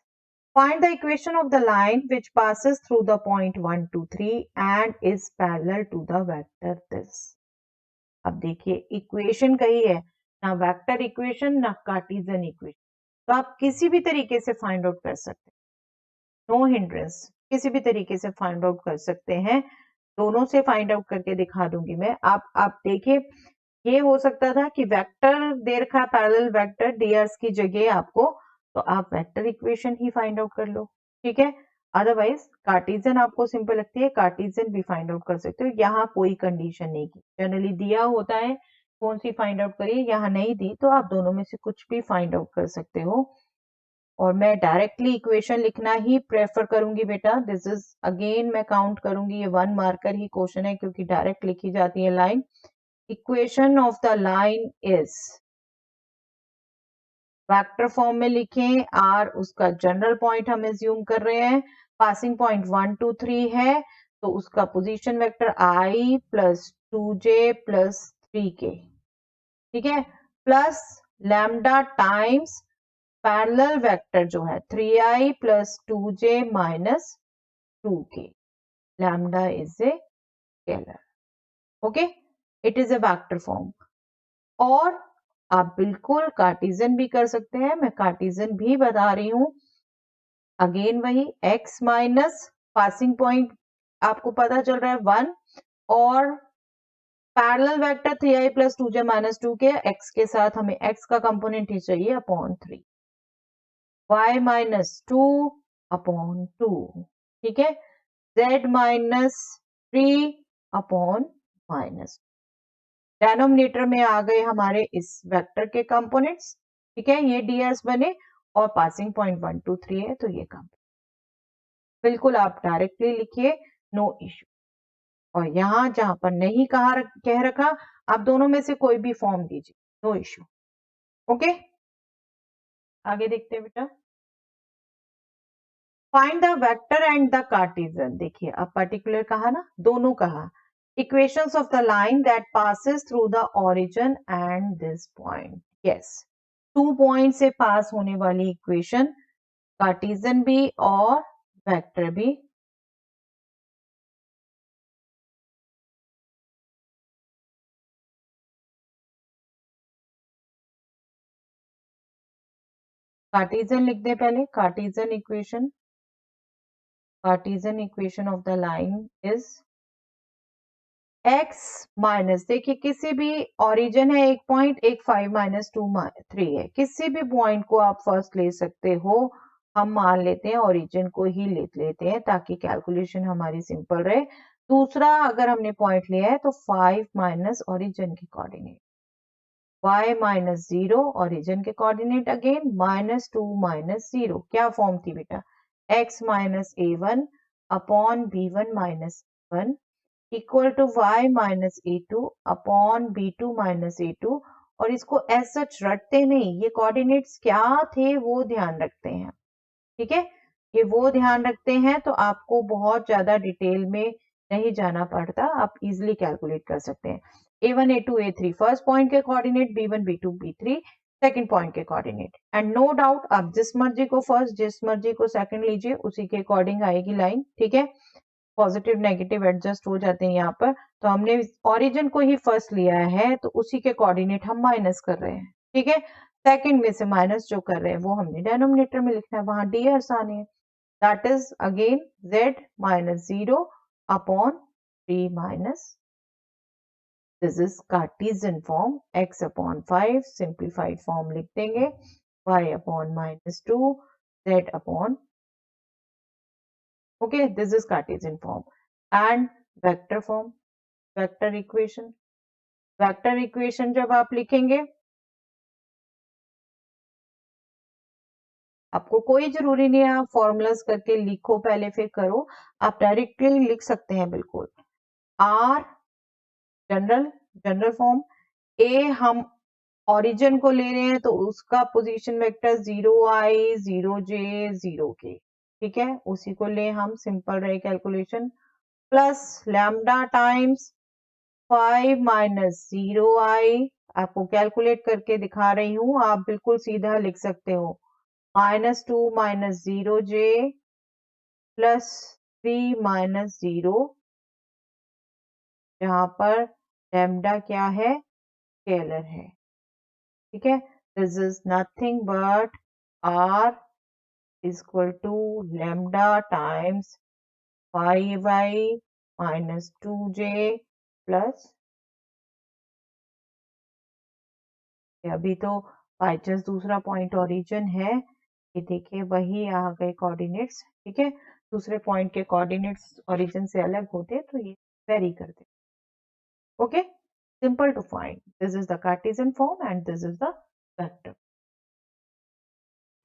find the equation of the line which passes through the point 1 2 3 and is parallel to the vector this। अब देखिए, इक्वेशन कही है, ना वेक्टर इक्वेशन ना कार्टेशियन इक्वेशन, तो आप किसी भी तरीके से फाइंड आउट कर सकते हैं, नो हिंड्रेंस, किसी भी तरीके से फाइंड आउट कर सकते हैं। दोनों से फाइंड आउट करके दिखा दूंगी मैं। आप देखिए, ये हो सकता था कि वेक्टर दे रखा है पैरेलल वेक्टर डीआरस की जगह आपको, तो आप वेक्टर इक्वेशन ही फाइंड आउट कर लो, ठीक है। अदरवाइज कार्टेशियन आपको सिंपल लगती है, कार्टेशियन भी फाइंड आउट कर सकते हो, यहाँ कोई कंडीशन नहीं की, जनरली दिया होता है कौन सी फाइंड आउट करिए, यहाँ नहीं दी तो आप दोनों में से कुछ भी फाइंड आउट कर सकते हो। और मैं डायरेक्टली इक्वेशन लिखना ही प्रेफर करूंगी बेटा, दिस इज अगेन मैं काउंट करूंगी, ये 1 मार्कर ही क्वेश्चन है क्योंकि डायरेक्ट लिखी जाती है line. Equation of the line is, vector form में लिखें, आर उसका जनरल पॉइंट हम एज्यूम कर रहे हैं, पासिंग पॉइंट 1 2 3 है, तो उसका पोजीशन वेक्टर आई प्लस 2j प्लस 3k, ठीक है, plus lambda times parallel vector जो है 3i plus 2j minus 2k, lambda is a scalar, okay, it is a vector form. और आप बिल्कुल कार्टेशियन भी कर सकते हैं, मैं कार्टेशियन भी बता रही हूं। अगेन वही x माइनस पासिंग पॉइंट आपको पता चल रहा है 1, और parallel vector 3i plus 2j minus 2k, x के साथ हमें x का कंपोनेंट ही चाहिए अपॉन 3, y माइनस 2 अपॉन 2, ठीक है, z minus 3 upon minus, denominator में आ गए हमारे इस वेक्टर के कंपोनेंट्स, ठीक है, ये डीएस बने और पासिंग पॉइंट 1 2 3 है, तो ये कंपोनेंट बिल्कुल आप डायरेक्टली लिखिए, नो इश्यू। और यहाँ जहां पर नहीं कह रखा, आप दोनों में से कोई भी फॉर्म दीजिए, नो इश्यू। ओके, आगे देखते हैं बेटा। Find the vector and the Cartesian, देखिए अब पर्टिकुलर कहा ना, दोनों कहा, equations of the line that passes through the origin and this point, yes, 2 point से पास होने वाली इक्वेशन, कार्टेशियन भी और वेक्टर भी। कार्टेशियन लिख दे पहले, Cartesian equation of the line is x minus, देखिए किसी भी ओरिजिन है एक पॉइंट, एक 5 माइनस 2 3 है, किसी भी पॉइंट को आप फर्स्ट ले सकते हो, हम मान लेते हैं ओरिजिन को ही ले लेते हैं ताकि कैलकुलेशन हमारी सिंपल रहे। दूसरा अगर हमने पॉइंट लिया है तो 5 माइनस ओरिजिन के कोऑर्डिनेट, y माइनस 0 ओरिजिन के कोऑर्डिनेट, अगेन माइनस 2 माइनस 0, क्या फॉर्म थी बेटा, x minus a1 upon b1 minus 1 equal to y minus a2 upon b2 minus a2। और इसको एज सच रटते नहीं, ये कोऑर्डिनेट्स क्या थे वो ध्यान रखते हैं, ठीक है, ये वो ध्यान रखते हैं, तो आपको बहुत ज्यादा डिटेल में नहीं जाना पड़ता, आप इजिली कैलकुलेट कर सकते हैं। a1 a2 a3 first point के coordinate, b1 b2 b3 second point के कोऑर्डिनेट, एंड नो डाउट आप जिस मर्जी को फर्स्ट जिस मर्जी को सेकंड लीजिए, उसी के अकॉर्डिंग आएगी लाइन, ठीक है, पॉजिटिव नेगेटिव एडजस्ट हो जाते हैं यहाँ पर, तो हमने ओरिजिन को ही फर्स्ट लिया है तो उसी के कोऑर्डिनेट हम माइनस कर रहे हैं, ठीक है, सेकंड में से माइनस जो कर रहे हैं वो हमने डिनोमिनेटर में लिखना है, वहां डीएस आने हैं, that is again z minus 0 upon 3 minus, this is Cartesian form, x upon 5 simplified form लिख देंगे, y upon minus 2 z upon, okay, this is Cartesian form and vector form, vector equation, vector equation जब आप लिखेंगे, आपको कोई जरूरी नहीं है आप फॉर्मूलाज करके लिखो पहले फिर करो, आप डायरेक्टली लिख सकते हैं बिल्कुल। आर जनरल फॉर्म, ए हम ओरिजिन को ले रहे हैं तो उसका position vector 0i 0j 0k, ठीक है, उसी को ले हम, सिंपल रहे calculation, plus lambda times 5 minus 0i, आपको कैलकुलेट करके दिखा रही हूं, आप बिल्कुल सीधा लिख सकते हो, -2 माइनस 0j प्लस 3 माइनस 0, जहां पर लैम्डा क्या है, स्केलर है, ठीक है, this is nothing but r is equal to lambda times 5y minus 2j plus, अभी तो बाई चांस दूसरा पॉइंट ओरिजिन है, ये देखिए वही आ गए कोऑर्डिनेट्स, ठीक है, दूसरे पॉइंट के कोऑर्डिनेट्स ओरिजिन से अलग होते तो ये वेरी करते, okay, simple to find, this is the Cartesian form and this is the vector.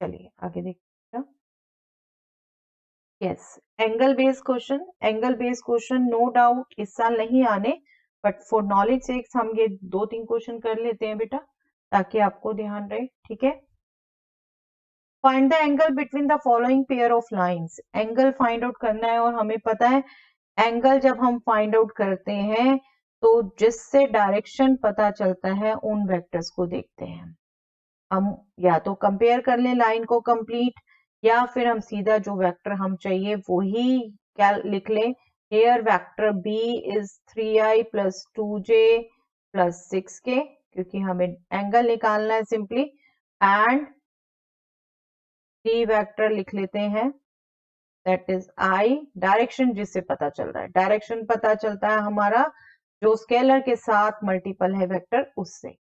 चलिए आगे देखिए, yes, angle based question, angle based question no doubt इस साल नहीं आने, बट फॉर नॉलेज से हम ये 2-3 क्वेश्चन कर लेते हैं बेटा, ताकि आपको ध्यान रहे, ठीक है। Find the angle between the following pair of lines, angle find out करना है, और हमें पता है एंगल जब हम फाइंड आउट करते हैं तो जिससे डायरेक्शन पता चलता है उन वेक्टर्स को देखते हैं, हम या तो कंपेयर कर लें लाइन को कंप्लीट, या फिर हम सीधा जो वेक्टर हम चाहिए वो ही क्या लिख लें, here vector B is 3i plus 2j plus 6k, क्योंकि हमें एंगल निकालना है सिंपली, एंड डी वेक्टर लिख लेते हैं, दैट इज आई, डायरेक्शन जिससे पता चल रहा है, डायरेक्शन पता चलता है हमारा जो स्केलर के साथ मल्टीपल है वेक्टर उससे,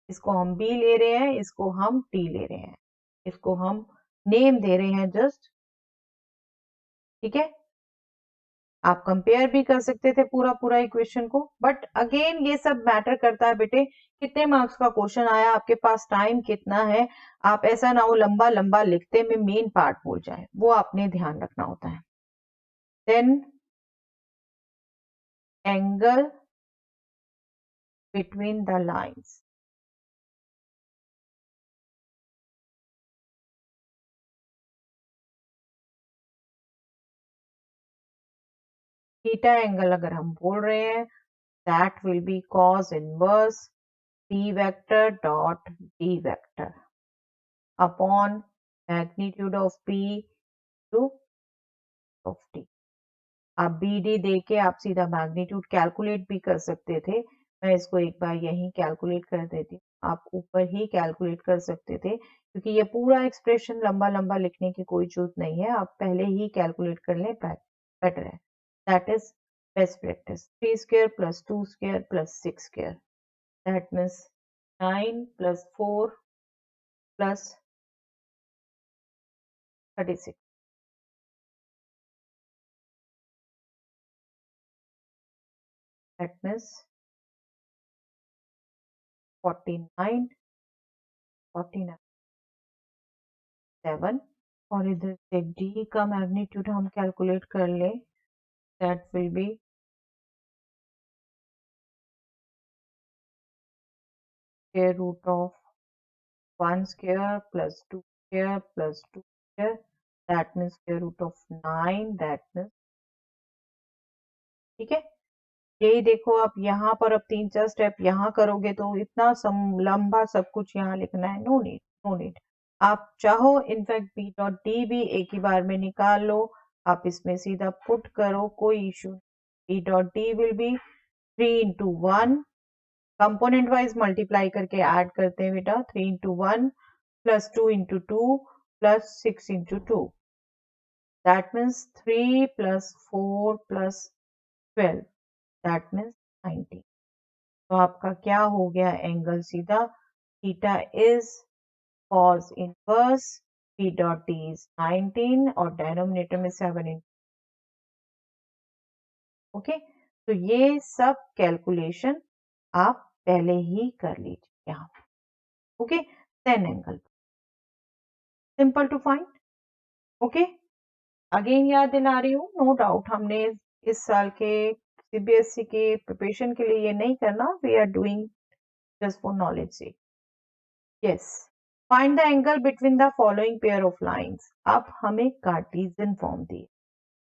इसको हम बी ले रहे हैं, इसको हम टी ले रहे हैं, इसको हम नेम दे रहे हैं जस्ट, ठीक है, आप कंपेयर भी कर सकते थे पूरा पूरा इक्वेशन को, बट अगेन ये सब मैटर करता है बेटे, कितने मार्क्स का क्वेश्चन आया, आपके पास टाइम कितना है, आप ऐसा ना हो लंबा लंबा लिखते में मेन पार्ट भूल जाए, वो आपने ध्यान रखना होता है। Then angle between the lines, theta angle अगर हम बोल रहे हैं, that will be cos inverse p vector dot d vector upon magnitude of p to of t। आप बी डी दे के आप सीधा मैग्नीट्यूड कैलकुलेट भी कर सकते थे, मैं इसको एक बार यहीं कैलकुलेट कर देती हूँ, आप ऊपर ही कैलकुलेट कर सकते थे, क्योंकि ये पूरा एक्सप्रेशन लंबा लंबा लिखने की कोई जरूरत नहीं है, आप पहले ही कैलकुलेट कर लें, बेटर है, that is best practice, 3 square plus 2 square plus 6 square, that means 9 plus 4 plus 36, that means 49 49 7, और इधर से d का मैग्नीट्यूड हम कैलकुलेट कर ले, that will be square root of 1 square plus 2 square plus 2 square, that means square root of 9, that means, ठीक है, यही देखो आप यहाँ पर अब 3-4 स्टेप यहाँ करोगे तो इतना लंबा सब कुछ यहाँ लिखना है, नो नीड, नो नीड, आप चाहो इनफैक्ट बी डॉट डी भी एक ही बार में निकाल लो, आप इसमें सीधा पुट करो, कोई issue, B dot D will be 3 into 1, component wise multiply करके ऐड करते हैं बेटा, 3 into 1 plus 2 into 2 plus 6 into 2, that means 3 plus 4 plus 12, that means 90, तो आपका क्या हो गया एंगल सीधा, theta is cos inverse p dot d is 19 और डेनोमिनेटर में 7 इन, ओके, तो ये सब कैलकुलेशन आप पहले ही कर लीजिए यहाँ, okay, then angle simple to find, okay, again याद दिला रही हूँ, नो डाउट हमने इस साल के सीबीएसई के प्रिपरेशन के लिए ये नहीं करना, we are doing just for knowledge से। Yes, find the angle between the following pair of lines. अब हमें कार्टेशियन फॉर्म दी,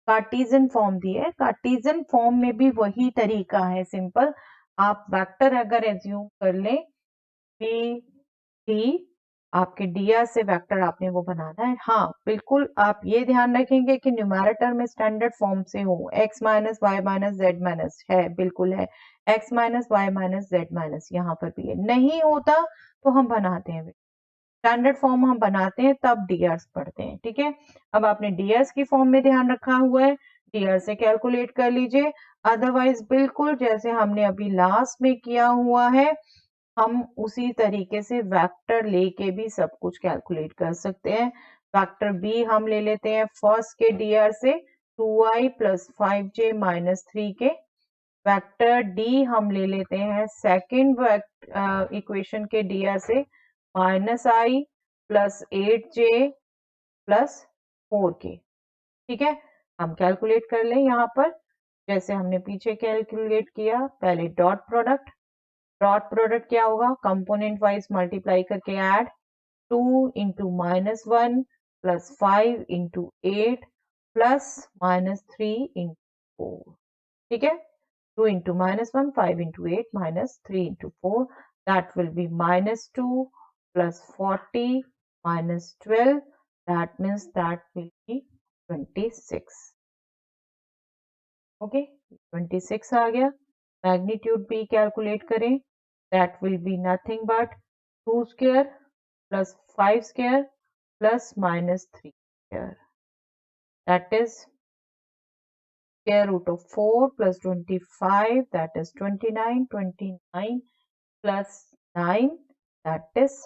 कार्टेशियन फॉर्म दी है। कार्टेशियन फॉर्म में भी वही तरीका है, सिंपल। आप वेक्टर अगर एज्यूम कर लें, बी डी, आपके डीआर से वेक्टर आपने वो बनाना है। हाँ बिल्कुल, आप ये ध्यान रखेंगे कि न्यूमेरेटर में स्टैंडर्ड फॉर्म से हो, x minus y minus z minus है, बिल्कुल है, x minus y minus z minus यहाँ पर भी है। नहीं होता तो हम बनाते हैं, स्टैंडर्ड फॉर्म हम बनाते हैं तब डीआर्स पढ़ते हैं, ठीक है। अब आपने डीआर्स की फॉर्म में ध्यान रखा हुआ है, डीआर से कैलकुलेट कर लीजिए। अदरवाइज बिल्कुल जैसे हमने अभी लास्ट में किया हुआ है, हम उसी तरीके से वेक्टर लेके भी सब कुछ कैलकुलेट कर सकते हैं। वेक्टर बी हम ले लेते हैं फर्स्ट के डीआर से, 2i प्लस 5j माइनस 3 के। वेक्टर डी हम ले लेते हैं सेकेंड इक्वेशन के डीआर से, माइनस आई प्लस 8j प्लस 4 के, ठीक है। हम कैलकुलेट कर लें यहाँ पर, जैसे हमने पीछे कैलकुलेट किया। पहले डॉट प्रोडक्ट, डॉट प्रोडक्ट क्या होगा, कंपोनेंट वाइज मल्टीप्लाई करके add, 2 into minus 1 plus 5 into 8 plus minus 3 into 4, ठीक है। 2 into minus 1, 5 into 8 minus 3 into 4, that will be minus 2 plus 40 minus 12, that means that will be 26. Okay, 26 आ गया। मैग्नीट्यूड भी कैलकुलेट करें, that will be nothing but 2 square plus 5 square plus minus 3 square, that is square root of 4 plus 25, that is 29, 29 plus 9, that is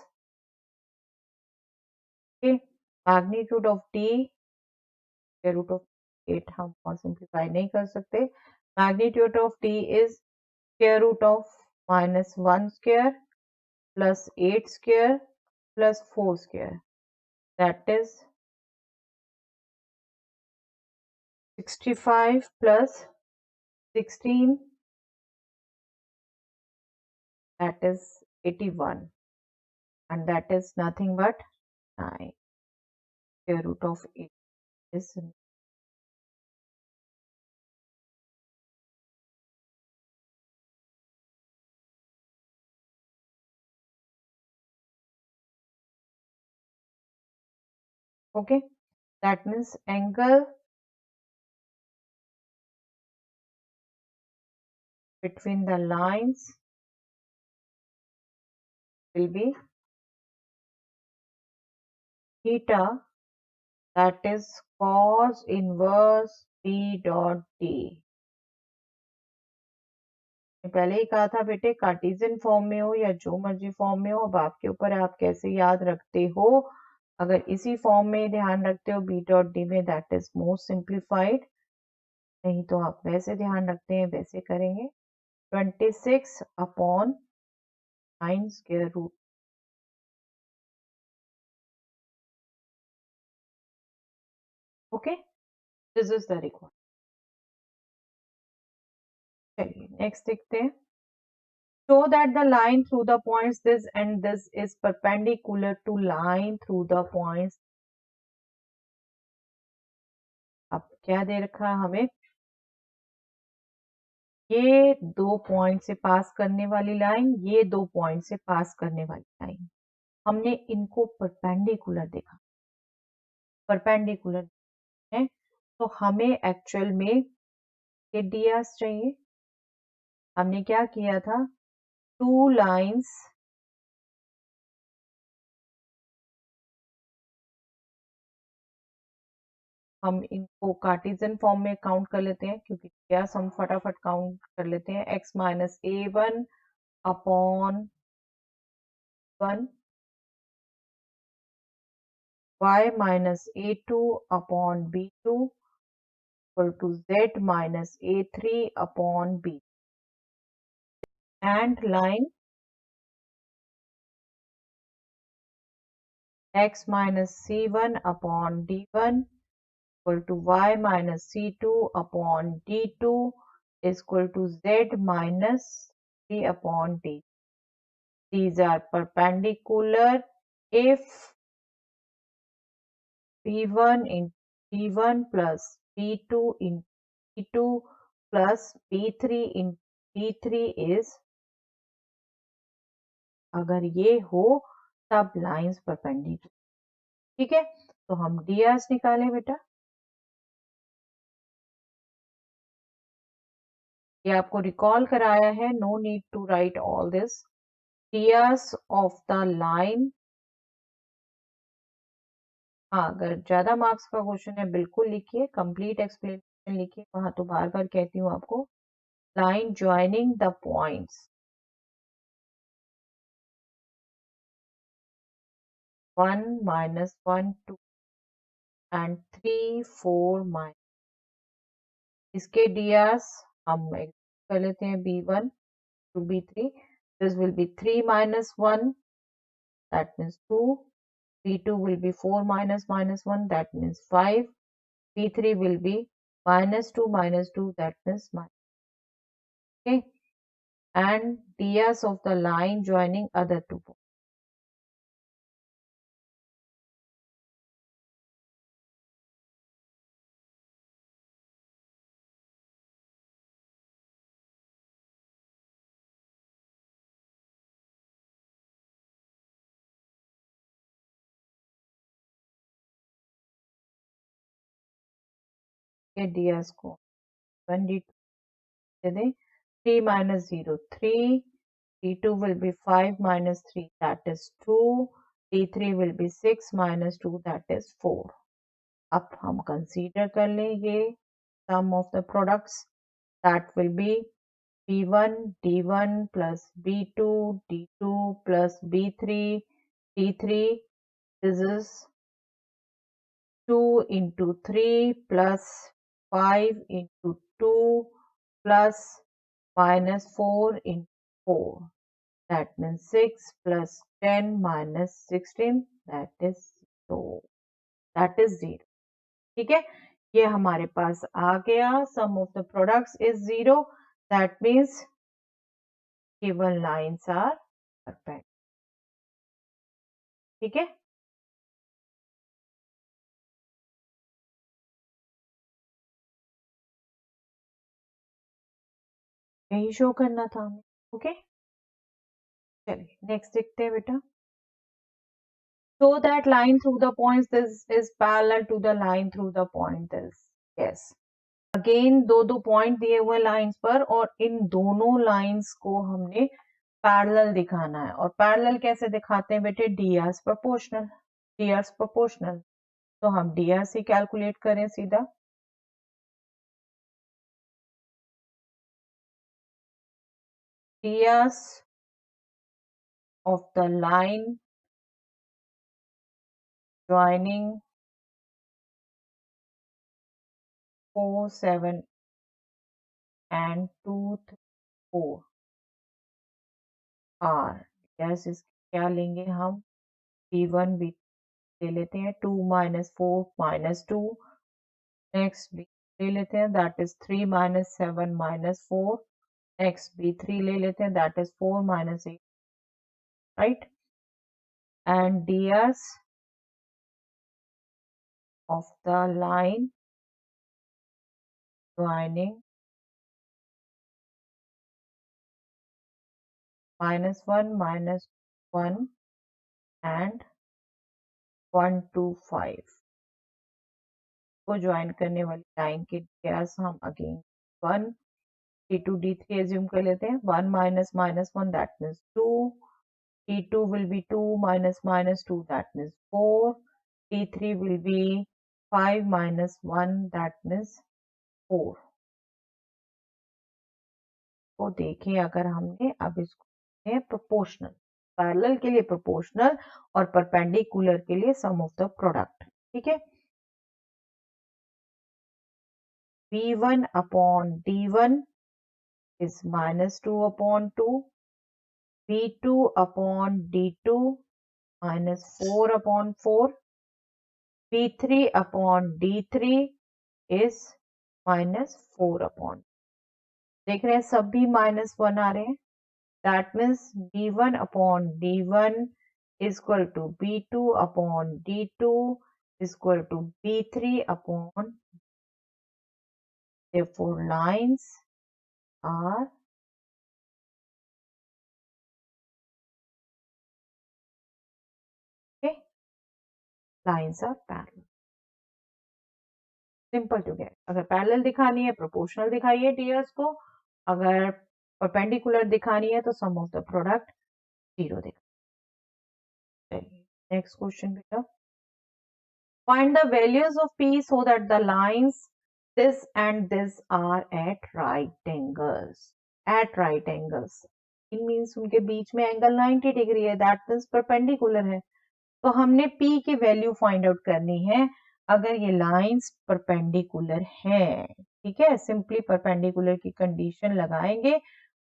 okay. Magnitude of d, square root of 8 हम और सिंप्लीफाई नहीं कर सकते। Magnitude of d is square root of minus 1 square plus 8 square plus 4 square, that is 65 plus 16, that is 81, and that is nothing but 9. Square root of 8 is okay. That means angle between the lines will be theta, that is cos inverse d dot d। पहले ही कहा था बेटे, कार्टेशियन फॉर्म में हो या जो मर्जी फॉर्म में हो, अब आपके ऊपर है आप कैसे याद रखते हो। अगर इसी फॉर्म में ध्यान रखते हो बी डॉट डी में, दैट इज मोस्ट सिंप्लीफाइड। नहीं तो आप वैसे ध्यान रखते हैं वैसे करेंगे। 26 upon 9 square root, okay, this is the required. चलिए नेक्स्ट देखते हैं। Show that the line through the points this and this is perpendicular to line through the points। अब क्या दे रखा है हमें, ये 2 पॉइंट से पास करने वाली लाइन, ये 2 पॉइंट से पास करने वाली लाइन, हमने इनको परपेंडिकुलर देखा, परपेंडिकुलर है। तो हमें एक्चुअल में ये डीएस चाहिए। हमने क्या किया था, 2 लाइंस हम इनको कार्टेशियन फॉर्म में काउंट कर लेते हैं, क्योंकि डीएस हम फटाफट काउंट कर लेते हैं। x minus a1 upon 1, y minus a2 upon b2 equal to z minus a3 upon b, and line x minus c1 upon d1 equal to y minus c2 upon d2 is equal to Z minus 3 upon D. These are perpendicular if P1 in P1 plus P2 in P2 plus P3 in P3 is, अगर ये हो तब लाइंस परपेंडिकुलर। ठीक है, तो हम डीआर्स निकालें बेटा। ये आपको रिकॉल कराया है, no need to write all this. DRs of the line, हाँ अगर ज्यादा मार्क्स का क्वेश्चन है बिल्कुल लिखिए, कंप्लीट एक्सप्लेनेशन लिखिए, वहां तो बार बार कहती हूँ आपको। Line joining the points 1 minus 1 2 and 3 4 minus, इसके डीआर्स हम कर लेते हैं B1 to B3. This will be 3 minus 1, that means 2. B2 will be 4 minus minus 1, that means 5. B3 will be minus 2 minus 2, that means minus. Okay. And ds of the line joining other two points. Okay, ds को 1 d2 3 minus 0 3, d2 will be 5 minus 3, that is 2, d3 will be 6 minus 2, that is 4. अब हम कंसीडर कर लें ये sum of the products, that will be B1 D1 plus B2 D2 plus B3 D3. This is 2 into 3 plus 5 into 2 plus minus 4 into 4. That means 6 plus 10 minus 16, that is 0. That is 0. ठीक है, ये हमारे पास आ गया। Sum of the products is 0. That means given lines are perpendicular. ठीक है, यही शो करना था हमें। ओके, चलिए नेक्स्ट देखते हैं बेटा। So that line through the points this is parallel to the line through the point this. Yes. Again दो दो पॉइंट दिए हुए लाइंस पर, और इन दोनों लाइंस को हमने पैरेलल दिखाना है। और पैरेलल कैसे दिखाते हैं बेटे? डीआरस प्रोपोर्शनल। डीआरस प्रोपोर्शनल, तो हम डीआरस ही कैलकुलेट करें सीधा। डीआरस of the line joining 4 7 and 2 3 4 R. Yes, इसके क्या लेंगे हम? B1 B ले लेते हैं, 2 minus 4 minus 2. नेक्स्ट B ले लेते हैं, that is 3 minus 7 minus 4. Next B3 ले लेते हैं, that is 4 minus 8. Right, and ds of the line joining -1 -1 and 1 2 5 को ज्वाइन करने वाली लाइन के ds हम अगेन 1 d2 d3 एज्यूम कर लेते हैं। 1 minus minus 1, that means 2. d2 will be 2 minus minus 2, that means 4. d3 will be 5 minus 1, that means 4. तो देखें, अगर हमने अब इसको प्रोपोर्शनल, पैरेलल के लिए प्रोपोर्शनल और परपेंडिकुलर के लिए सम ऑफ द प्रोडक्ट। ठीक है, b1 upon d1 is -2 upon 2. b2 upon d2 -4 upon 4. b3 upon d3 is -4 upon. देख रहे हैं सब भी -1 आ रहे हैं, that means B1 upon D1 equal to B2 upon D2 equal to B3 upon, therefore lines are okay, lines are parallel, simple to get. अगर पैरेलल दिखानी है प्रोपोर्शनल दिखाइए टीयर्स को, अगर परपेंडिकुलर दिखानी है तो सम ऑफ द प्रोडक्ट 0 दिखाइए। नेक्स्ट क्वेश्चन बेटा, find the values of P so that the lines this and this are at right angles, at right angles it means उनके बीच में एंगल 90 डिग्री है, दैट मीन्स परपेंडिकुलर है। तो हमने P की वैल्यू फाइंड आउट करनी है अगर ये लाइंस परपेंडिकुलर हैं, ठीक है। सिंपली परपेंडिकुलर की कंडीशन लगाएंगे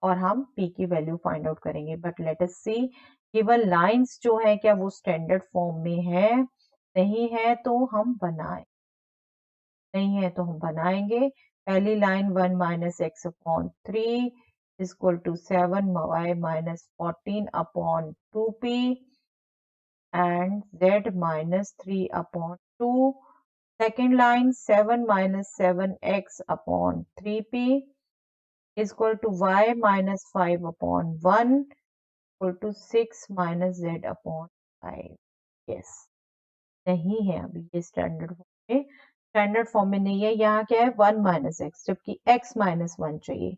और हम P की वैल्यू फाइंड आउट करेंगे। बट लेट अस सी केवल लाइंस जो है क्या वो स्टैंडर्ड फॉर्म में है, नहीं है तो हम बनाए, नहीं है तो हम बनाएंगे। पहली line 1 minus x upon 3 equal to 7 y minus 14 upon 2p and z minus 3 upon 2. Second line 7 minus 7x upon 3p is equal to y minus 5 upon 1 equal to 6 minus z upon 5. Yes. नहीं है अभी ये स्टैंडर्ड फॉर्म में, स्टैंडर्ड फॉर्म में नहीं है। यहाँ क्या है 1 माइनस एक्स, जबकि x माइनस 1 चाहिए।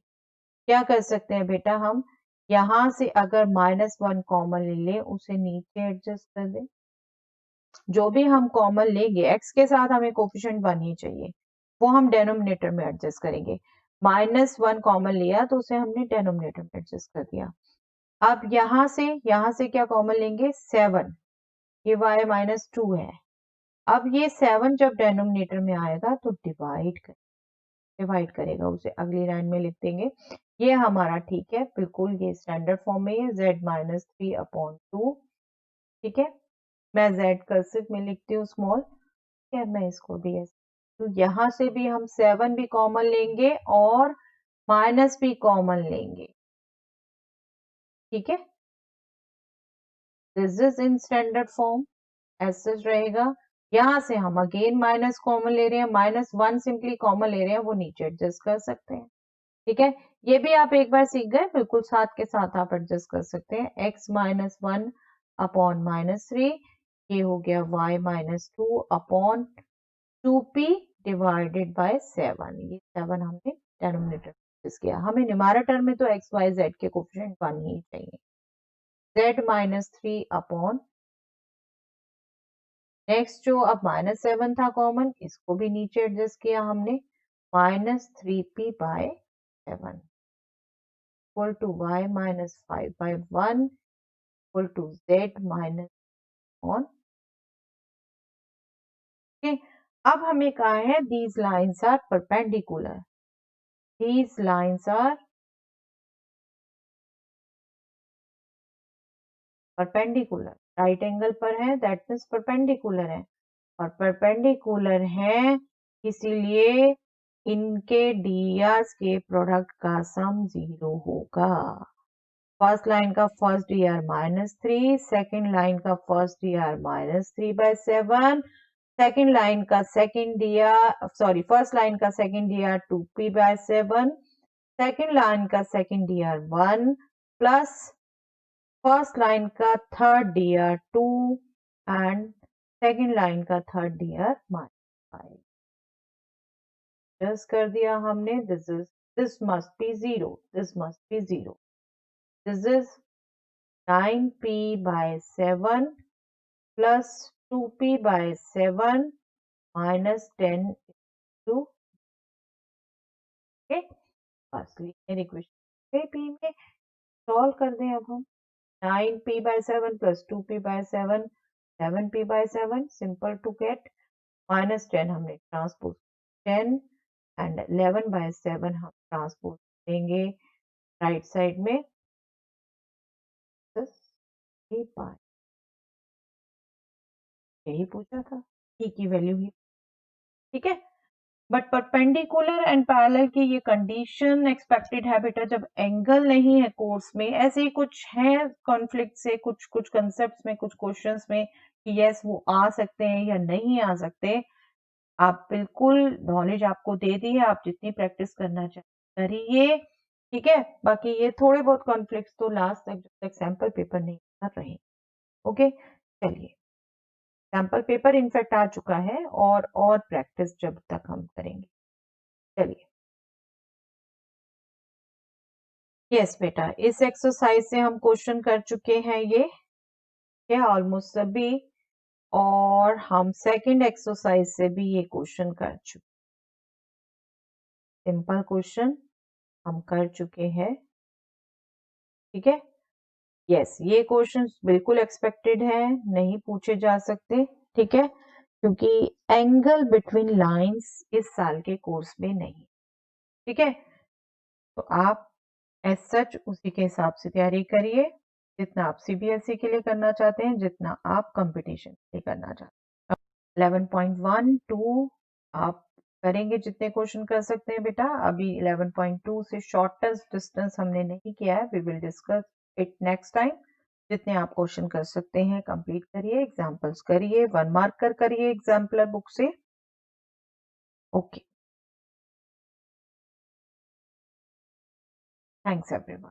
क्या कर सकते हैं बेटा, हम यहाँ से अगर -1 कॉमन ले लें उसे नीचे एडजस्ट कर दें। जो भी हम कॉमन लेंगे x के साथ हमें कोफिशिएंट 1 ही चाहिए, वो हम डेनोमिनेटर में एडजस्ट करेंगे। -1 कॉमन लिया तो उसे हमने डेनोमिनेटर में एडजस्ट कर दिया। अब यहाँ से क्या कॉमन लेंगे 7, ये y माइनस 2 है। अब ये 7 जब डेनोमिनेटर में आएगा तो डिवाइड करेगा, उसे अगली लाइन में लिख देंगे। ये हमारा ठीक है, बिल्कुल ये स्टैंडर्ड फॉर्म में है, z माइनस 3 अपॉन 2, ठीक है। मैं z कर्सिव में लिखती हूँ स्मॉल, ठीक है। मैं इसको भी ऐसे, तो यहाँ से भी हम 7 भी कॉमन लेंगे और माइनस भी कॉमन लेंगे, ठीक है। This is in standard form, ऐसे रहेगा। यहाँ से हम अगेन माइनस कॉमन ले रहे हैं, -1 सिंपली कॉमन ले रहे हैं, वो नीचे एडजस्ट कर सकते हैं, ठीक है। ये भी आप एक बार सीख गए, बिल्कुल साथ के साथ आप एडजस्ट कर सकते हैं। x माइनस 1 अपॉन -3, ये हो गया y minus 2 upon 2p divided by 7। ये 7 हमने डेनोमिनेटर यूज किया। हमें न्यूमरेटर में तो x y z के कोफिशिएंट 1 ही चाहिए। z माइनस 3 अपॉन, नेक्स्ट जो अब -7 था कॉमन, इसको भी नीचे एडजस्ट किया हमने, -3p by 7 equal to y minus 5 by 1 equal to z minus on. अब हमें कहा है these lines are perpendicular, these lines are perpendicular, right angle पर है, दैट मीन्स परपेंडिकुलर है, और परपेंडिकुलर है इसीलिए इनके डीआर के प्रोडक्ट का सम 0 होगा। फर्स्ट लाइन का फर्स्ट डीआर -3, सेकंड लाइन का फर्स्ट डीआर -3/7, सेकंड लाइन का second DR, sorry first line का second DR 2p/7, second line का second DR 1 plus first line का third DR 2 and second line का थर्ड डीआर -5 जस्ट कर दिया हमने। This must be 0, this must be 0, this is 9p/7 plus 2p/7 minus 10 two, बस लीनियर इक्वेशन p में सॉल्व कर दें। अब हम 9p/7 plus 2p/7 11p/7, simple to get, -10 हमने ट्रांसपोज 10 एंड 11/7 हम ट्रांसपोज देंगे राइट साइड में, यही पूछा था, p की वैल्यू ही, ठीक है। बट परपेंडिकुलर एंड पैरेलल की ये कंडीशन एक्सपेक्टेड है बेटा जब एंगल नहीं है कोर्स में। ऐसे ही कुछ है कॉन्फ्लिक्ट से कुछ कुछ कंसेप्ट में, कुछ क्वेश्चंस में कि यस वो आ सकते हैं या नहीं आ सकते। आप बिल्कुल नॉलेज आपको दे दी है, आप जितनी प्रैक्टिस करना चाहते करिए, ठीक है। बाकी ये थोड़े बहुत कॉन्फ्लिक्ट तो लास्ट तक जब तक सैंपल पेपर नहीं कर रहे। ओके चलिए, सैंपल पेपर इनफैक्ट आ चुका है और प्रैक्टिस जब तक हम करेंगे। चलिए यस बेटा, इस एक्सरसाइज से हम क्वेश्चन कर चुके हैं ये क्या ऑलमोस्ट सभी, और हम सेकंड एक्सरसाइज से भी ये क्वेश्चन कर चुके, सिंपल क्वेश्चन हम कर चुके हैं, ठीक है। यस ये क्वेश्चंस बिल्कुल एक्सपेक्टेड है, नहीं पूछे जा सकते, ठीक है, क्योंकि एंगल बिटवीन लाइंस इस साल के कोर्स में नहीं, ठीक है। तो आप एज सच उसी के हिसाब से तैयारी करिए, जितना आप सीबीएसई के लिए करना चाहते हैं, जितना आप कंपटीशन के लिए करना चाहते हैं। 11.1 2 आप करेंगे जितने क्वेश्चन कर सकते हैं बेटा। अभी 11.2 से शॉर्टेस्ट डिस्टेंस हमने नहीं किया है, we will discuss it next time. जितने आप क्वेश्चन कर सकते हैं कंप्लीट करिए, एग्जाम्पल्स करिए, 1 मार्कर करिए एग्जाम्पलर बुक से। Okay, thanks everyone.